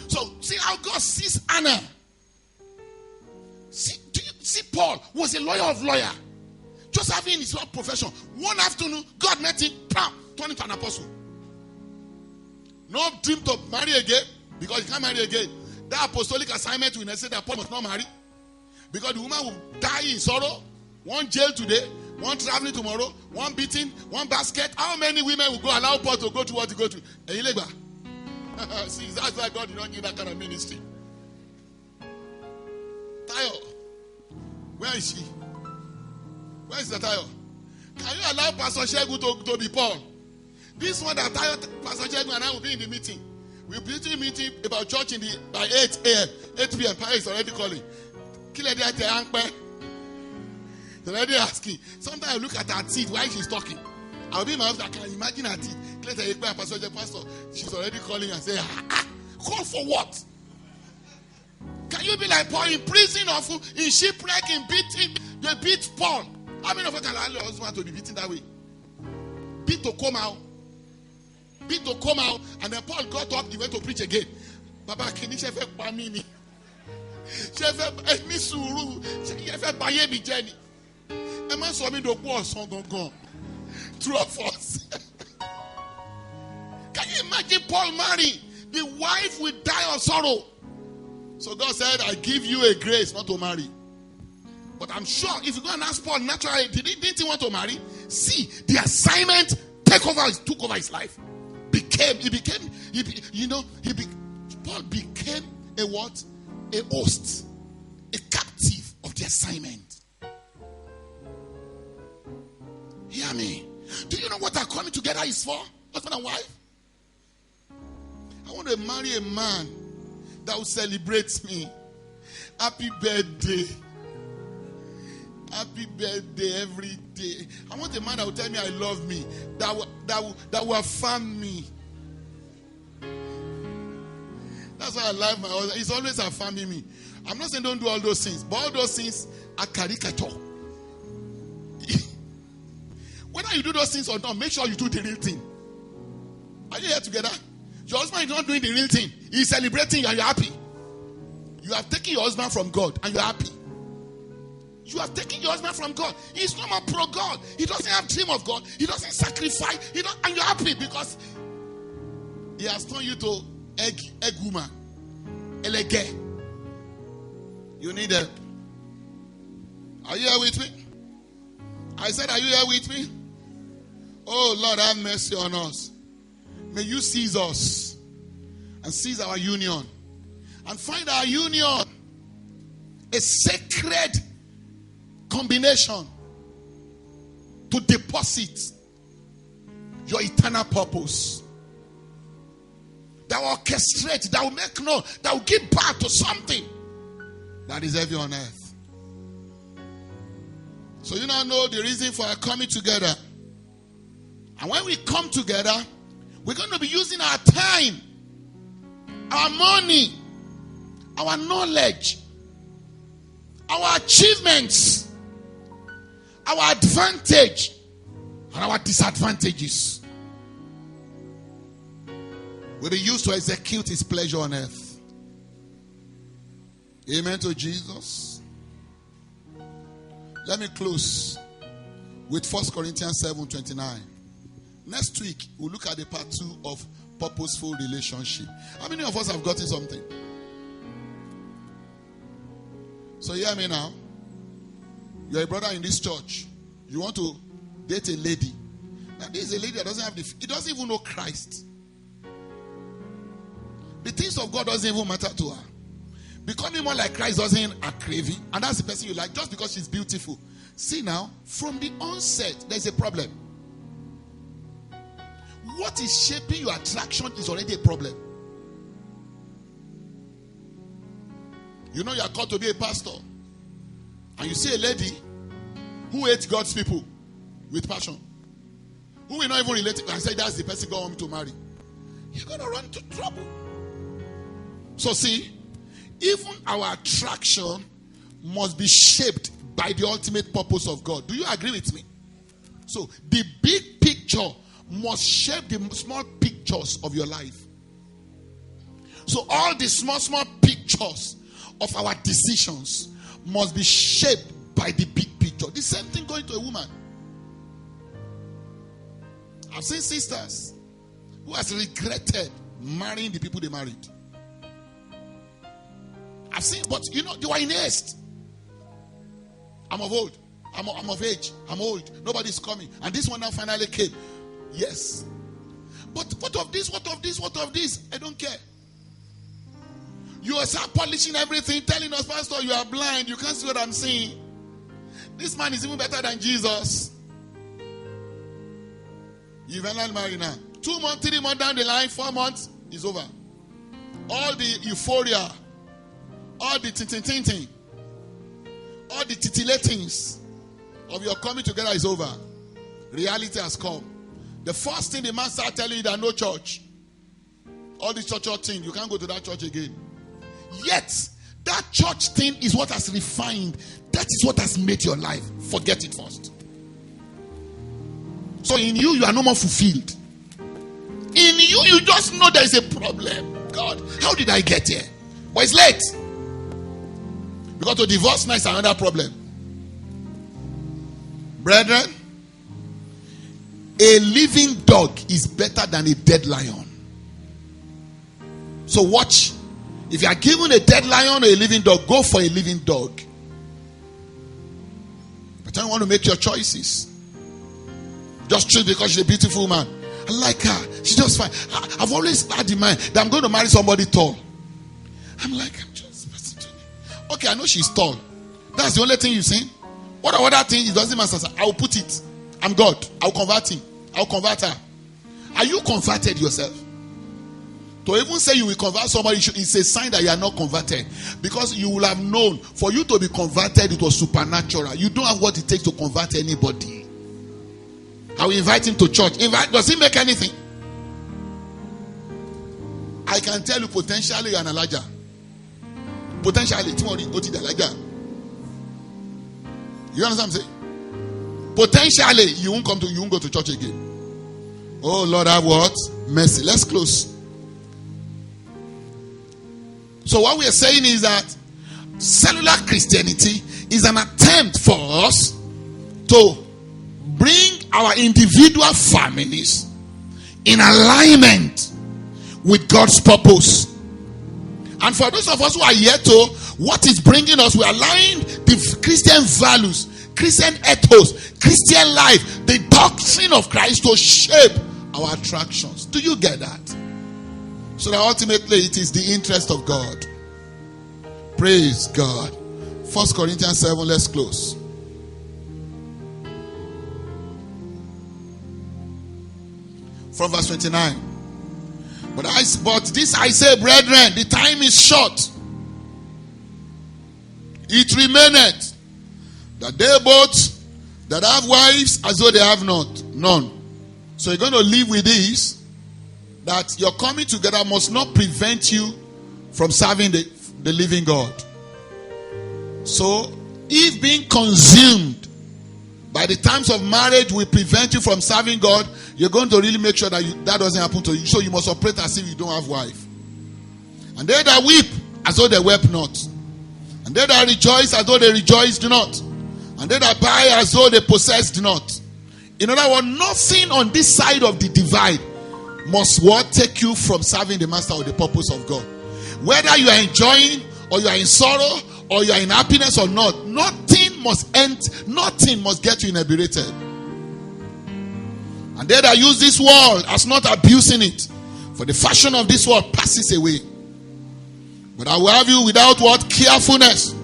So, see how God sees Anna. See, Paul was a lawyer of lawyer. Just having his own profession. One afternoon, God met him, turned into an apostle. No dream to marry again, because he can't marry again. That apostolic assignment will say that Paul must not marry. Because the woman will die in sorrow. One jail today, one traveling tomorrow, one beating, one basket. How many women will go allow Paul to go to what to go to? See, that's why God did not give that kind of ministry. Tayo, where is she? Where is the Tayo? Can you allow Pastor Shegun to be Paul? This one that Tayo, Pastor Shegun and I will be in the meeting. We'll be in the meeting about church by 8 a.m. 8 p.m. Paris is already calling. He's already asking. Sometimes I look at her teeth while she's talking. I'll be in my house, I can imagine her teeth. Pastor, she's already calling and saying, call for what? Can you be like Paul in prison or in shipwreck, in beating? They beat Paul. How many of you can allow your husband to be beaten that way? Beat to come out. Beat to come out. And then Paul got up, he went to preach again. Baba, can you say Pamini? True of us. Can you imagine Paul marrying? The wife will die of sorrow. So God said, I give you a grace not to marry. But I'm sure if you go and ask Paul naturally, didn't he want to marry? See, the assignment took over his life. Paul became a what? A host. A captive of the assignment. Hear me. Do you know what our coming together is for? Husband and wife? I want to marry a man that will celebrate me. Happy birthday. Happy birthday every day. I want a man that will tell me I love me. That will affirm me. That's why I like my husband. He's always affirming me. I'm not saying don't do all those things, but all those things are caricature. Whether you do those things or not, make sure you do the real thing. Are you here together? Your husband is not doing the real thing. He's celebrating and you're happy. You have taken your husband from God and you're happy. You have taken your husband from God. He's not more pro-God. He doesn't have dream of God. He doesn't sacrifice. And you're happy because he has turned you to egg woman. Elege. You need help. Are you here with me? I said, are you here with me? Oh, Lord, have mercy on us. May you seize us and seize our union and find our union a sacred combination to deposit your eternal purpose. That will orchestrate, that will make known, that will give birth to something that is heavy on earth. So you now know the reason for our coming together. And when we come together, we're going to be using our time, our money, our knowledge, our achievements, our advantage, and our disadvantages will be used to execute his pleasure on earth. Amen to Jesus. Let me close with 1 Corinthians 7:29. Next week, we'll look at the part 2 of purposeful relationship. How many of us have gotten something? So hear me now. You're a brother in this church. You want to date a lady. Now this is a lady that doesn't have he doesn't even know Christ. The things of God doesn't even matter to her. Becoming more like Christ doesn't a craving. And that's the person you like just because she's beautiful. See now, from the onset, there's a problem. What is shaping your attraction is already a problem. You know you are called to be a pastor. And you see a lady who hates God's people with passion. Who will not even relate to and say that's the person God wants me to marry. You're going to run into trouble. So see, even our attraction must be shaped by the ultimate purpose of God. Do you agree with me? So the big picture must shape the small pictures of your life. So all the small pictures of our decisions must be shaped by the big picture. The same thing going to a woman. I've seen sisters who has regretted marrying the people they married. I've seen, but you know, they were in haste. I'm of old. I'm of age. I'm old. Nobody's coming. And this one now finally came. Yes. But what of this? What of this? What of this? I don't care. You are polishing everything, telling us, Pastor, you are blind. You can't see what I'm seeing. This man is even better than Jesus. You've not married now. 2 months, 3 months down the line, 4 months, is over. All the euphoria, all the tinting, all the titillations of your coming together is over. Reality has come. The first thing the man started telling you that no church. All this church thing, you can't go to that church again. Yet, that church thing is what has refined. That is what has made your life. Forget it first. So in you, you are no more fulfilled. In you, you just know there is a problem. God, how did I get here? But it's late. Because to divorce now is another problem. Brethren, a living dog is better than a dead lion. So watch. If you are given a dead lion or a living dog, go for a living dog. But I don't want to make your choices. Just choose because she's a beautiful woman. I like her. She's just fine. I've always had in mind that I'm going to marry somebody tall. I'm just okay, I know she's tall. That's the only thing you've seen. What other thing? It doesn't matter. I will put it. I'm God. I'll convert him. I'll convert her. Are you converted yourself? To even say you will convert somebody, it's a sign that you are not converted. Because you will have known, for you to be converted, it was supernatural. You don't have what it takes to convert anybody. I will invite him to church. Does he make anything? I can tell you potentially you're an Elijah. Potentially, Timothy, go to the Elijah. You understand what I'm saying? Potentially, you won't go to church again. Oh Lord, have what? Mercy. Let's close. So what we are saying is that cellular Christianity is an attempt for us to bring our individual families in alignment with God's purpose. And for those of us who are here to, what is bringing us, we align the Christian values, Christian ethos, Christian life, the doctrine of Christ to shape our attractions. Do you get that? So that ultimately it is the interest of God. Praise God. 1 Corinthians 7, let's close. From verse 29. But this I say, brethren, the time is short. It remaineth that they both that have wives as though they have none. So you're going to live with this, that your coming together must not prevent you from serving the living God. So if being consumed by the times of marriage will prevent you from serving God, you're going to really make sure that that doesn't happen to you. So you must operate as if you don't have wife. And they that weep as though they wept not. And they that rejoice as though they rejoiced not. And they that buy as though they possessed not. In other words, nothing on this side of the divide must what take you from serving the master or the purpose of God. Whether you are enjoying or you are in sorrow or you are in happiness or not, nothing must end, nothing must get you inebriated. And they that use this world as not abusing it, for the fashion of this world passes away. But I will have you without what? Carefulness.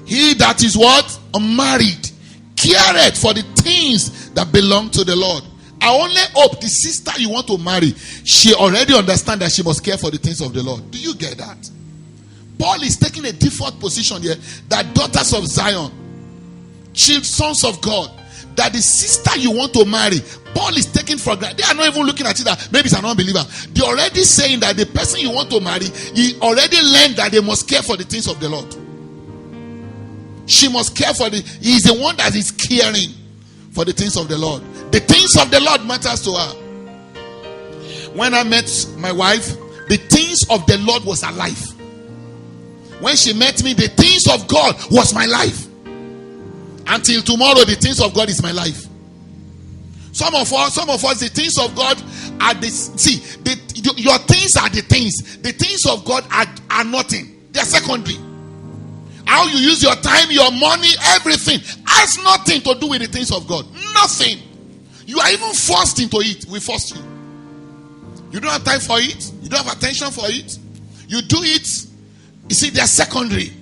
He that is what? Unmarried, careth for the things that belong to the Lord. I only hope the sister you want to marry, she already understands that she must care for the things of the Lord. Do you get that? Paul is taking a default position here, that daughters of Zion, sons of God, that the sister you want to marry, Paul is taking for granted. They are not even looking at it that maybe it's an unbeliever. They're already saying that the person you want to marry, he already learned that they must care for the things of the Lord. She must care for he is the one that is caring for the things of the Lord. The things of the Lord matters to her. When I met my wife, the things of the Lord was her life. When she met me, the things of God was my life. Until tomorrow, the things of God is my life. Some of us, the things of God are your things are the things. The things of God are nothing. They are secondary. How you use your time, your money, everything has nothing to do with the things of God. Nothing. You are even forced into it. We force you. You don't have time for it. You don't have attention for it. You do it. You see, they are secondary.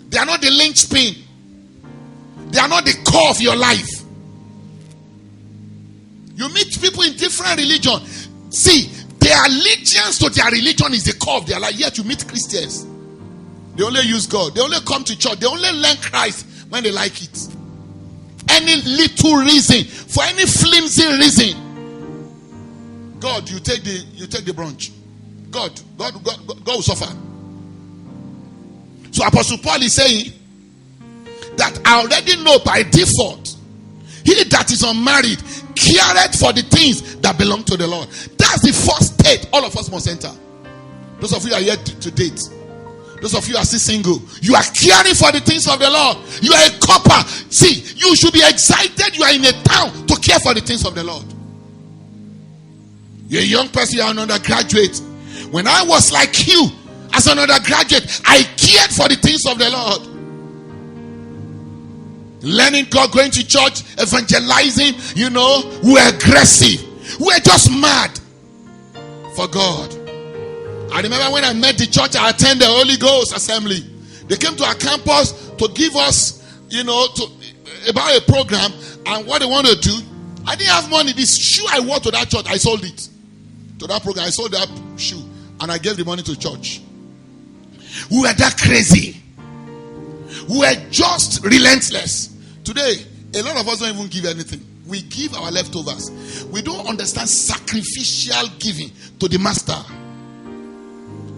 They are not the linchpin. They are not the core of your life. You meet people in different religion. See, their allegiance to their religion is the core of their life. Yet you meet Christians. They only use God. They only come to church. They only learn Christ when they like it. Any little reason, for any flimsy reason, God, you take the branch. God will suffer. So Apostle Paul is saying that I already know by default, he that is unmarried careth for the things that belong to the Lord. That's the first state all of us must enter. Those of you are here to date. Those of you are still single. You are caring for the things of the Lord. You are a copper. See, you should be excited. You are in a town to care for the things of the Lord. You're a young person. You are an undergraduate. When I was like you, as an undergraduate, I cared for the things of the Lord. Learning God, going to church, evangelizing, we were aggressive. We were just mad for God. I remember when I met the church, I attended the Holy Ghost assembly. They came to our campus to give us, about a program and what they want to do. I didn't have money. This shoe I wore to that church, I sold it. To that program, I sold that shoe. and I gave the money to church. We were that crazy. We were just relentless. Today, a lot of us don't even give anything. We give our leftovers. We don't understand sacrificial giving to the master.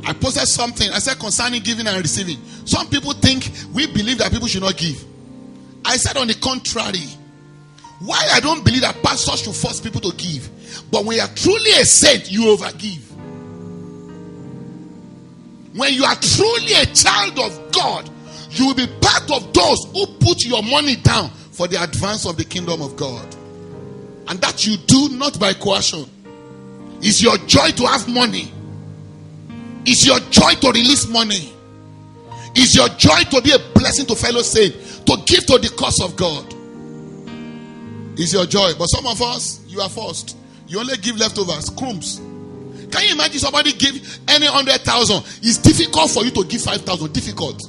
I posted something. I said concerning giving and receiving. Some people think we believe that people should not give. I said on the contrary. Why I don't believe that pastors should force people to give. But when you are truly a saint, you overgive. When you are truly a child of God, you will be part of those who put your money down for the advance of the kingdom of God. And that you do not by coercion. It's your joy to have money. It's your joy to release money. It's your joy to be a blessing to fellow saints, to give to the cause of God. It's your joy. But some of us, you are forced. You only give leftovers, crumbs. Can you imagine somebody give any 100,000? It's difficult for you to give 5,000. Difficult.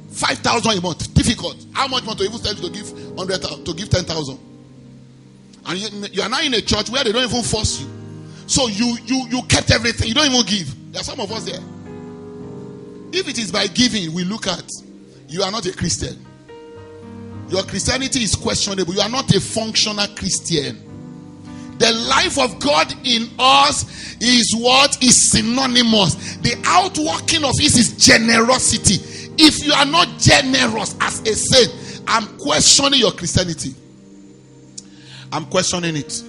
5,000 a month. Difficult. How much more to even tell you to give 100,000, to give 10,000? And you are now in a church where they don't even force you. So you kept everything. You don't even give. There are some of us there. If it is by giving, we look at, you are not a Christian. Your Christianity is questionable. You are not a functional Christian. The life of God in us is what is synonymous. The outworking of it is generosity. If you are not generous as a saint, I'm questioning your Christianity. I'm questioning it.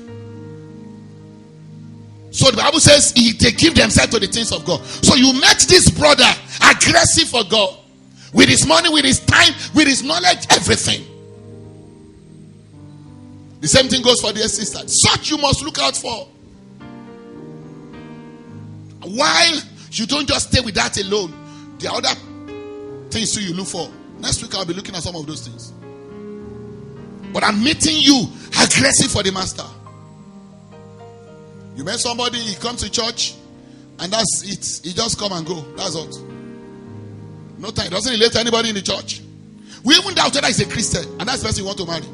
So the Bible says they give themselves to the things of God. So you met this brother aggressive for God. With his money, with his time, with his knowledge, everything. The same thing goes for the sister. Such you must look out for. While you don't just stay with that alone, the other things too you look for. Next week I'll be looking at some of those things. But I'm meeting you aggressive for the master. You met somebody, he comes to church, and that's it. He just come and go. That's all. No time. Doesn't relate to anybody in the church. We even doubt whether he's a Christian, and that's the person you want to marry.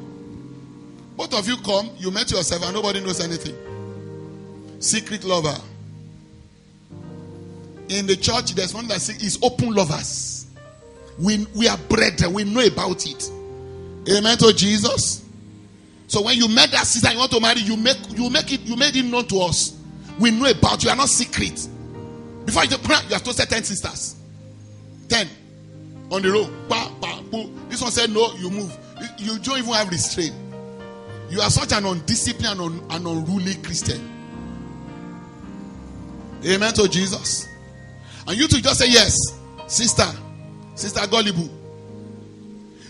Both of you come, you met yourself, and nobody knows anything. Secret lover. In the church, there's one that is open lovers. We are brethren. We know about it. Amen to Jesus. So when you met that sister you want to marry, you made it known to us. We know about you. You are not secret. Before you have toasted 10 sisters. 10 on the road. This one said no, you move. You don't even have restraint. You are such an undisciplined and unruly Christian. Amen to Jesus. And you two just say yes. Sister gullible.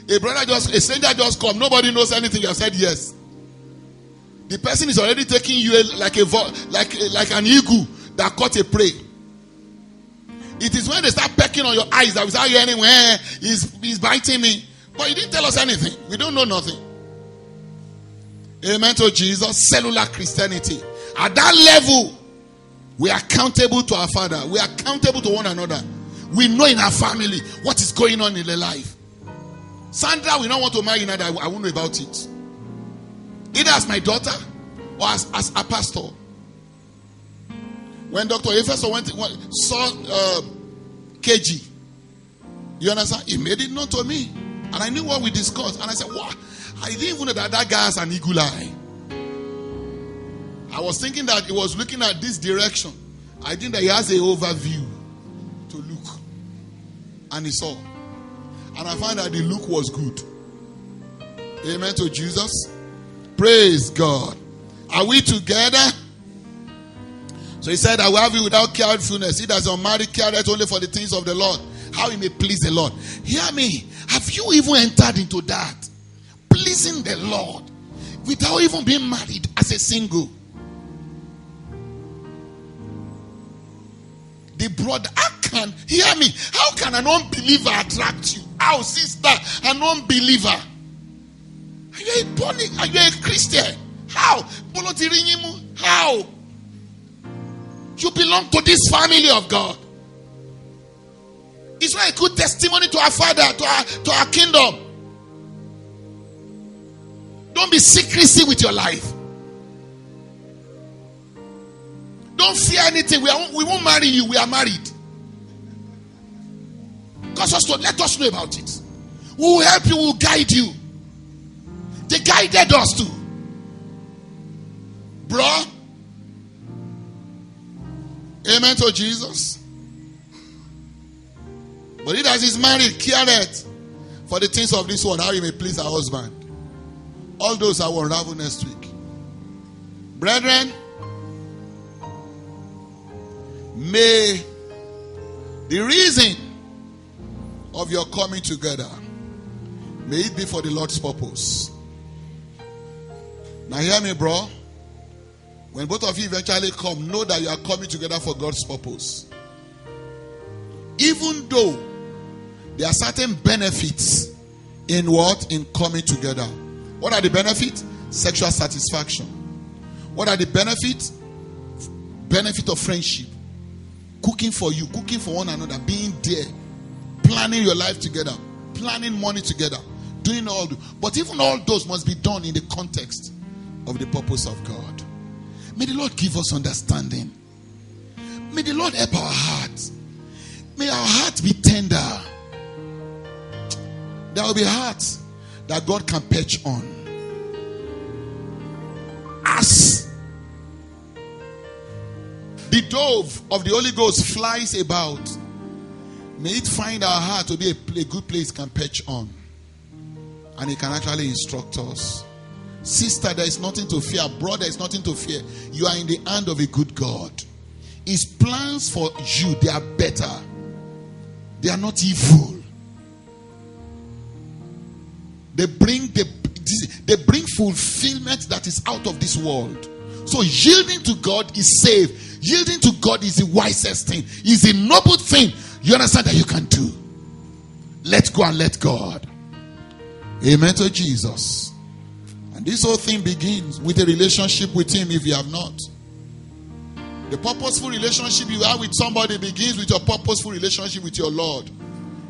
A stranger just come. Nobody knows anything. You have said yes. The person is already taking you like an eagle that caught a prey. It is when they start pecking on your eyes that we say, "Are you anywhere? He's biting me." But he didn't tell us anything. We don't know nothing. Amen to Jesus. Cellular Christianity. At that level, we are accountable to our Father. We are accountable to one another. We know in our family what is going on in their life. Sandra will not want to marry another. I won't know about it. Either as my daughter or as a pastor. When Dr. Efeso saw KG, you understand? He made it known to me. And I knew what we discussed. And I said, wow, I didn't even know that guy has an eagle eye. I was thinking that he was looking at this direction. I think that he has an overview to look. And he saw. And I found that the look was good. Amen to Jesus. Praise God. Are we together? So he said, I will have you without carefulness. He that is unmarried careth only for the things of the Lord, how he may please the Lord. Hear me. Have you even entered into that? Pleasing the Lord without even being married as a single. The brother, hear me, how can an unbeliever attract you? How, sister, an unbeliever? Are you a Christian? How? How? You belong to this family of God. It's not a good testimony to our Father, to our kingdom. Don't be secrecy with your life. Don't fear anything. We won't marry you. We are married. Let us know about it. We will help you. We will guide you. They guided us too. Bro. Amen to Jesus. But he that is married, careth for the things of this world, how he may please her husband. All those I will unravel next week. Brethren, may the reason of your coming together, may it be for the Lord's purpose. Now hear me, bro. When both of you eventually come, know that you are coming together for God's purpose. Even though there are certain benefits in what? In coming together. What are the benefits? Sexual satisfaction. What are the benefits? Benefit of friendship. Cooking for you, cooking for one another, being there, planning your life together, planning money together, doing all. But even all those must be done in the context of the purpose of God. May the Lord give us understanding. May the Lord help our hearts. May our hearts be tender. There will be hearts that God can perch on. As the dove of the Holy Ghost flies about, may it find our heart to be a good place can perch on. And it can actually instruct us. Sister, there is nothing to fear. Brother, there is nothing to fear. You are in the hand of a good God. His plans for you, they are better. They are not evil. They bring fulfillment that is out of this world. So yielding to God is safe. Yielding to God is the wisest thing. Is the noble thing. You understand that you can do. Let go and let God. Amen to Jesus. And this whole thing begins with a relationship with Him if you have not. The purposeful relationship you have with somebody begins with your purposeful relationship with your Lord.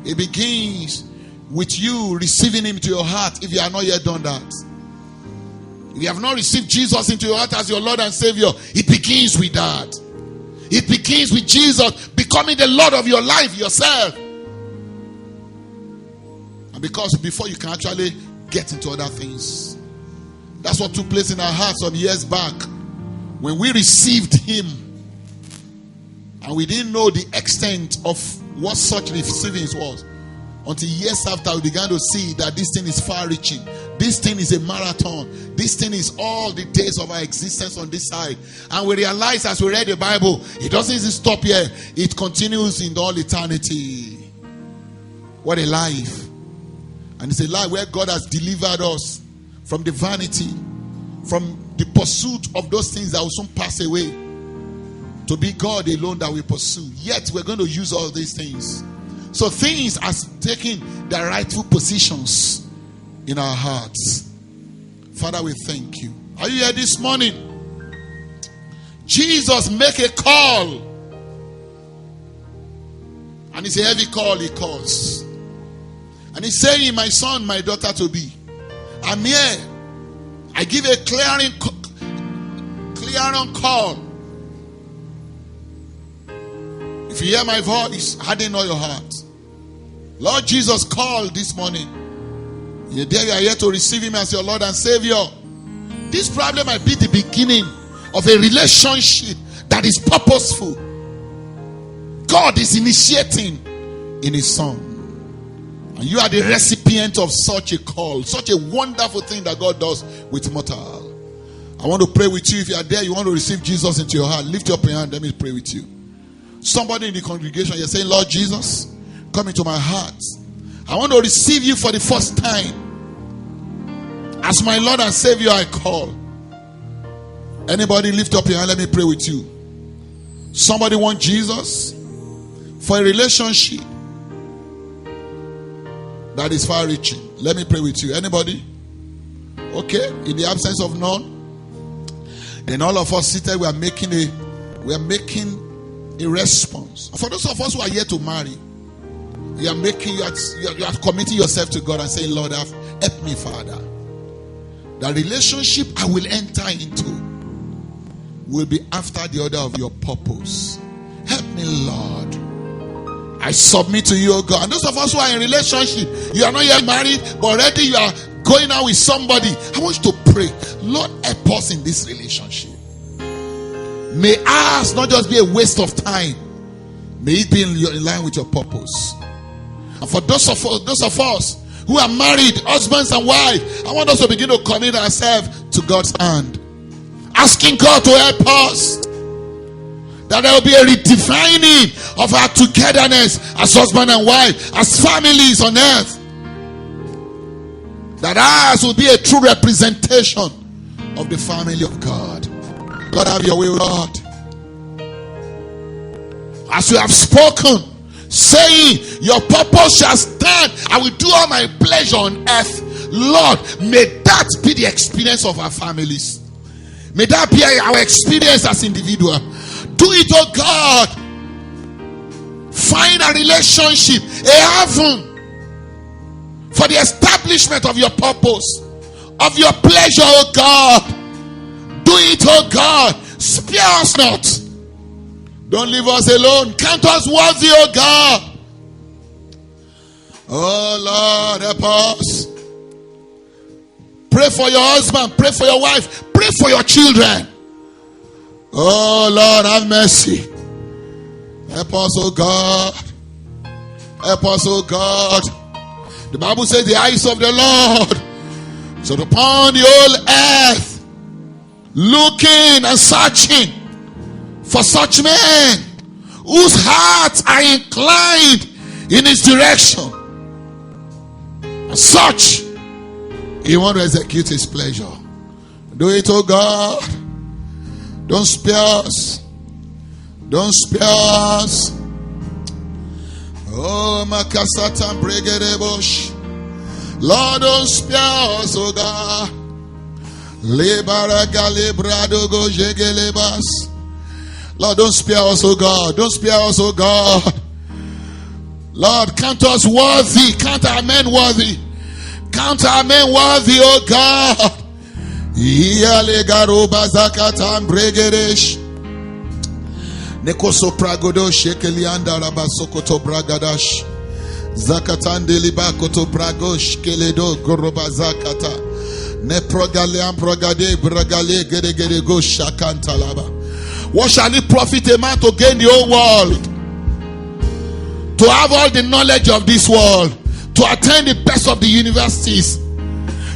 It begins with you receiving Him into your heart if you have not yet done that. If you have not received Jesus into your heart as your Lord and Savior, it begins with that. It begins with Jesus becoming the Lord of your life yourself. And because before you can actually get into other things. That's what took place in our hearts some years back. When we received Him. And we didn't know the extent of what such receiving was. Until years after we began to see that this thing is far reaching. This thing is a marathon. This thing is all the days of our existence on this side. And we realize as we read the Bible, it doesn't even stop here. It continues in all eternity. What a life. And it's a life where God has delivered us from the vanity, from the pursuit of those things that will soon pass away, to be God alone that we pursue. Yet we're going to use all these things. So things are taking their rightful positions in our hearts. Father, we thank you. Are you here this morning? Jesus make a call. And it's a heavy call he calls. And he's saying, my son, my daughter to be, I'm here. I give a clearing call. If you hear my voice, harden not your heart. Lord Jesus called this morning. You're there, you are here to receive Him as your Lord and Savior. This problem might be the beginning of a relationship that is purposeful. God is initiating in His Son. And you are the recipient of such a call, such a wonderful thing that God does with mortal. I want to pray with you. If you are there, you want to receive Jesus into your heart, lift up your hand, let me pray with you. Somebody in the congregation, you're saying, Lord Jesus, come into my heart. I want to receive you for the first time. As my Lord and Savior, I call. Anybody lift up your hand, let me pray with you. Somebody want Jesus for a relationship that is far reaching. Let me pray with you. Anybody? Okay, in the absence of none, then all of us seated, we are making a response. For those of us who are here to marry, you are committing yourself to God and saying, Lord, help me, Father. The relationship I will enter into, will be after the order of your purpose. Help me, Lord. I submit to you, O God. And those of us who are in relationship, you are not yet married, but already you are going out with somebody. I want you to pray, Lord, help us in this relationship. May ours not just be a waste of time. May it be in line with your purpose. And for those of us who are married, husbands and wives, I want us to begin to commit ourselves to God's hand, asking God to help us, that there will be a redefining of our togetherness as husband and wife, as families on earth, that ours will be a true representation of the family of God. Lord, have your way, Lord. As you have spoken, saying, your purpose shall stand, I will do all my pleasure on earth. Lord, may that be the experience of our families. May that be our experience as individuals. Do it, oh God. Find a relationship, a haven for the establishment of your purpose, of your pleasure, oh God. Do it, oh God. Spare us not. Don't leave us alone. Count us worthy, oh God. Oh Lord, help us. Pray for your husband. Pray for your wife. Pray for your children. Oh Lord, have mercy. Help us, oh God. Help us, oh God. The Bible says the eyes of the Lord is upon the whole earth, looking and searching for such men whose hearts are inclined in his direction. As such, he wants to execute his pleasure. Do it, oh God. Don't spare us. Don't spare us. Oh, Makasatan Bregerebosh. Lord, don't spare us, oh God. Lord, don't spare us, oh God. Don't spare us, oh God. Lord, count us worthy. Count our men worthy. Count our men worthy, oh God. Nekoso pragodo shekelianda rabasokoto bragadash zakatande libakoto bragosh keledo goroba zakata neprogaleam progade bragale gede go shakantalaba. What shall it profit a man to gain the whole world, to have all the knowledge of this world, to attend the best of the universities?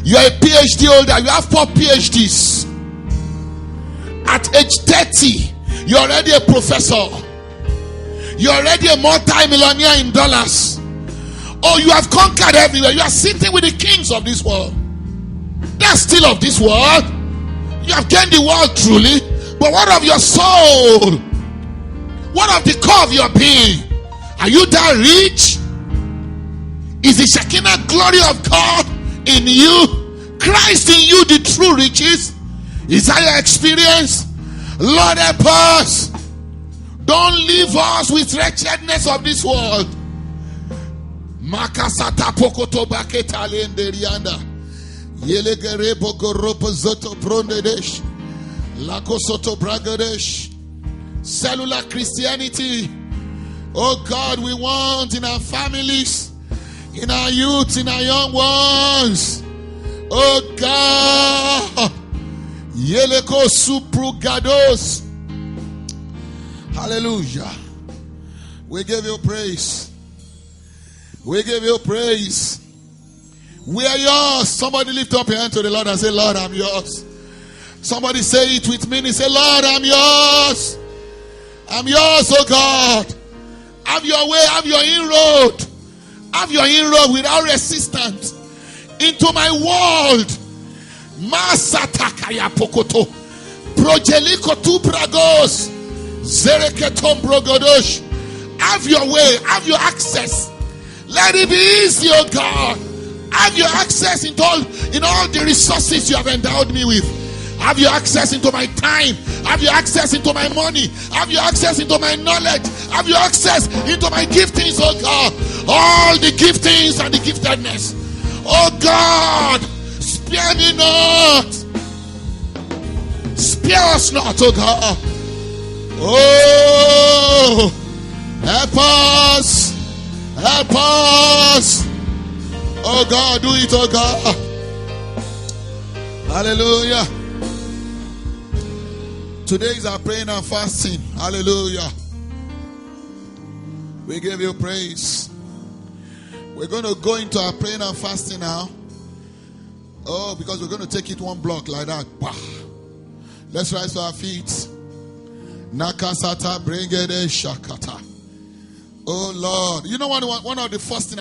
You are a PhD holder. You have 4 PhDs. At age 30, you're already a professor. You're already a multi-millionaire in dollars. Oh, you have conquered everywhere. You are sitting with the kings of this world. They're still of this world. You have gained the world truly. But what of your soul? What of the core of your being? Are you that rich? Is the Shekinah glory of God in you? Christ in you, the true riches? Is that your experience? Lord, help us. Don't leave us with wretchedness of this world. Makasata pokoto baketa lenderianda. Yelegere bogoropo zoto prondedesh. Lakosoto bragadesh. Cellular Christianity. Oh God, we want in our families, in our youth, in our young ones. Oh God. Yeleko suprugados. Hallelujah. We give you praise. We give you praise. We are yours. Somebody lift up your hand to the Lord and say, Lord, I'm yours. Somebody say it with me and say, Lord, I'm yours. I'm yours, oh God. Have your way, have your inroad. Have your inroad without resistance into my world. Masatakaya pokoto. Projeliko tu bragos. Zereketom brogodosh. Have your way, have your access. Let it be easy, oh God. Have your access into all the resources you have endowed me with. Have your access into my time. Have your access into my money. Have your access into my knowledge. Have your access into my giftings, oh God. All the giftings and the giftedness. Oh God, spare me not. Spare Fear us not, oh God. Oh, help us. Help us. Oh God, do it, oh God. Hallelujah. Today is our praying and fasting. Hallelujah. We give you praise. We're going to go into our praying and fasting now. Oh, because we're going to take it one block like that. Bah. Let's rise to our feet. Nakasata bringede shakata. Oh Lord. You know what? One of the first things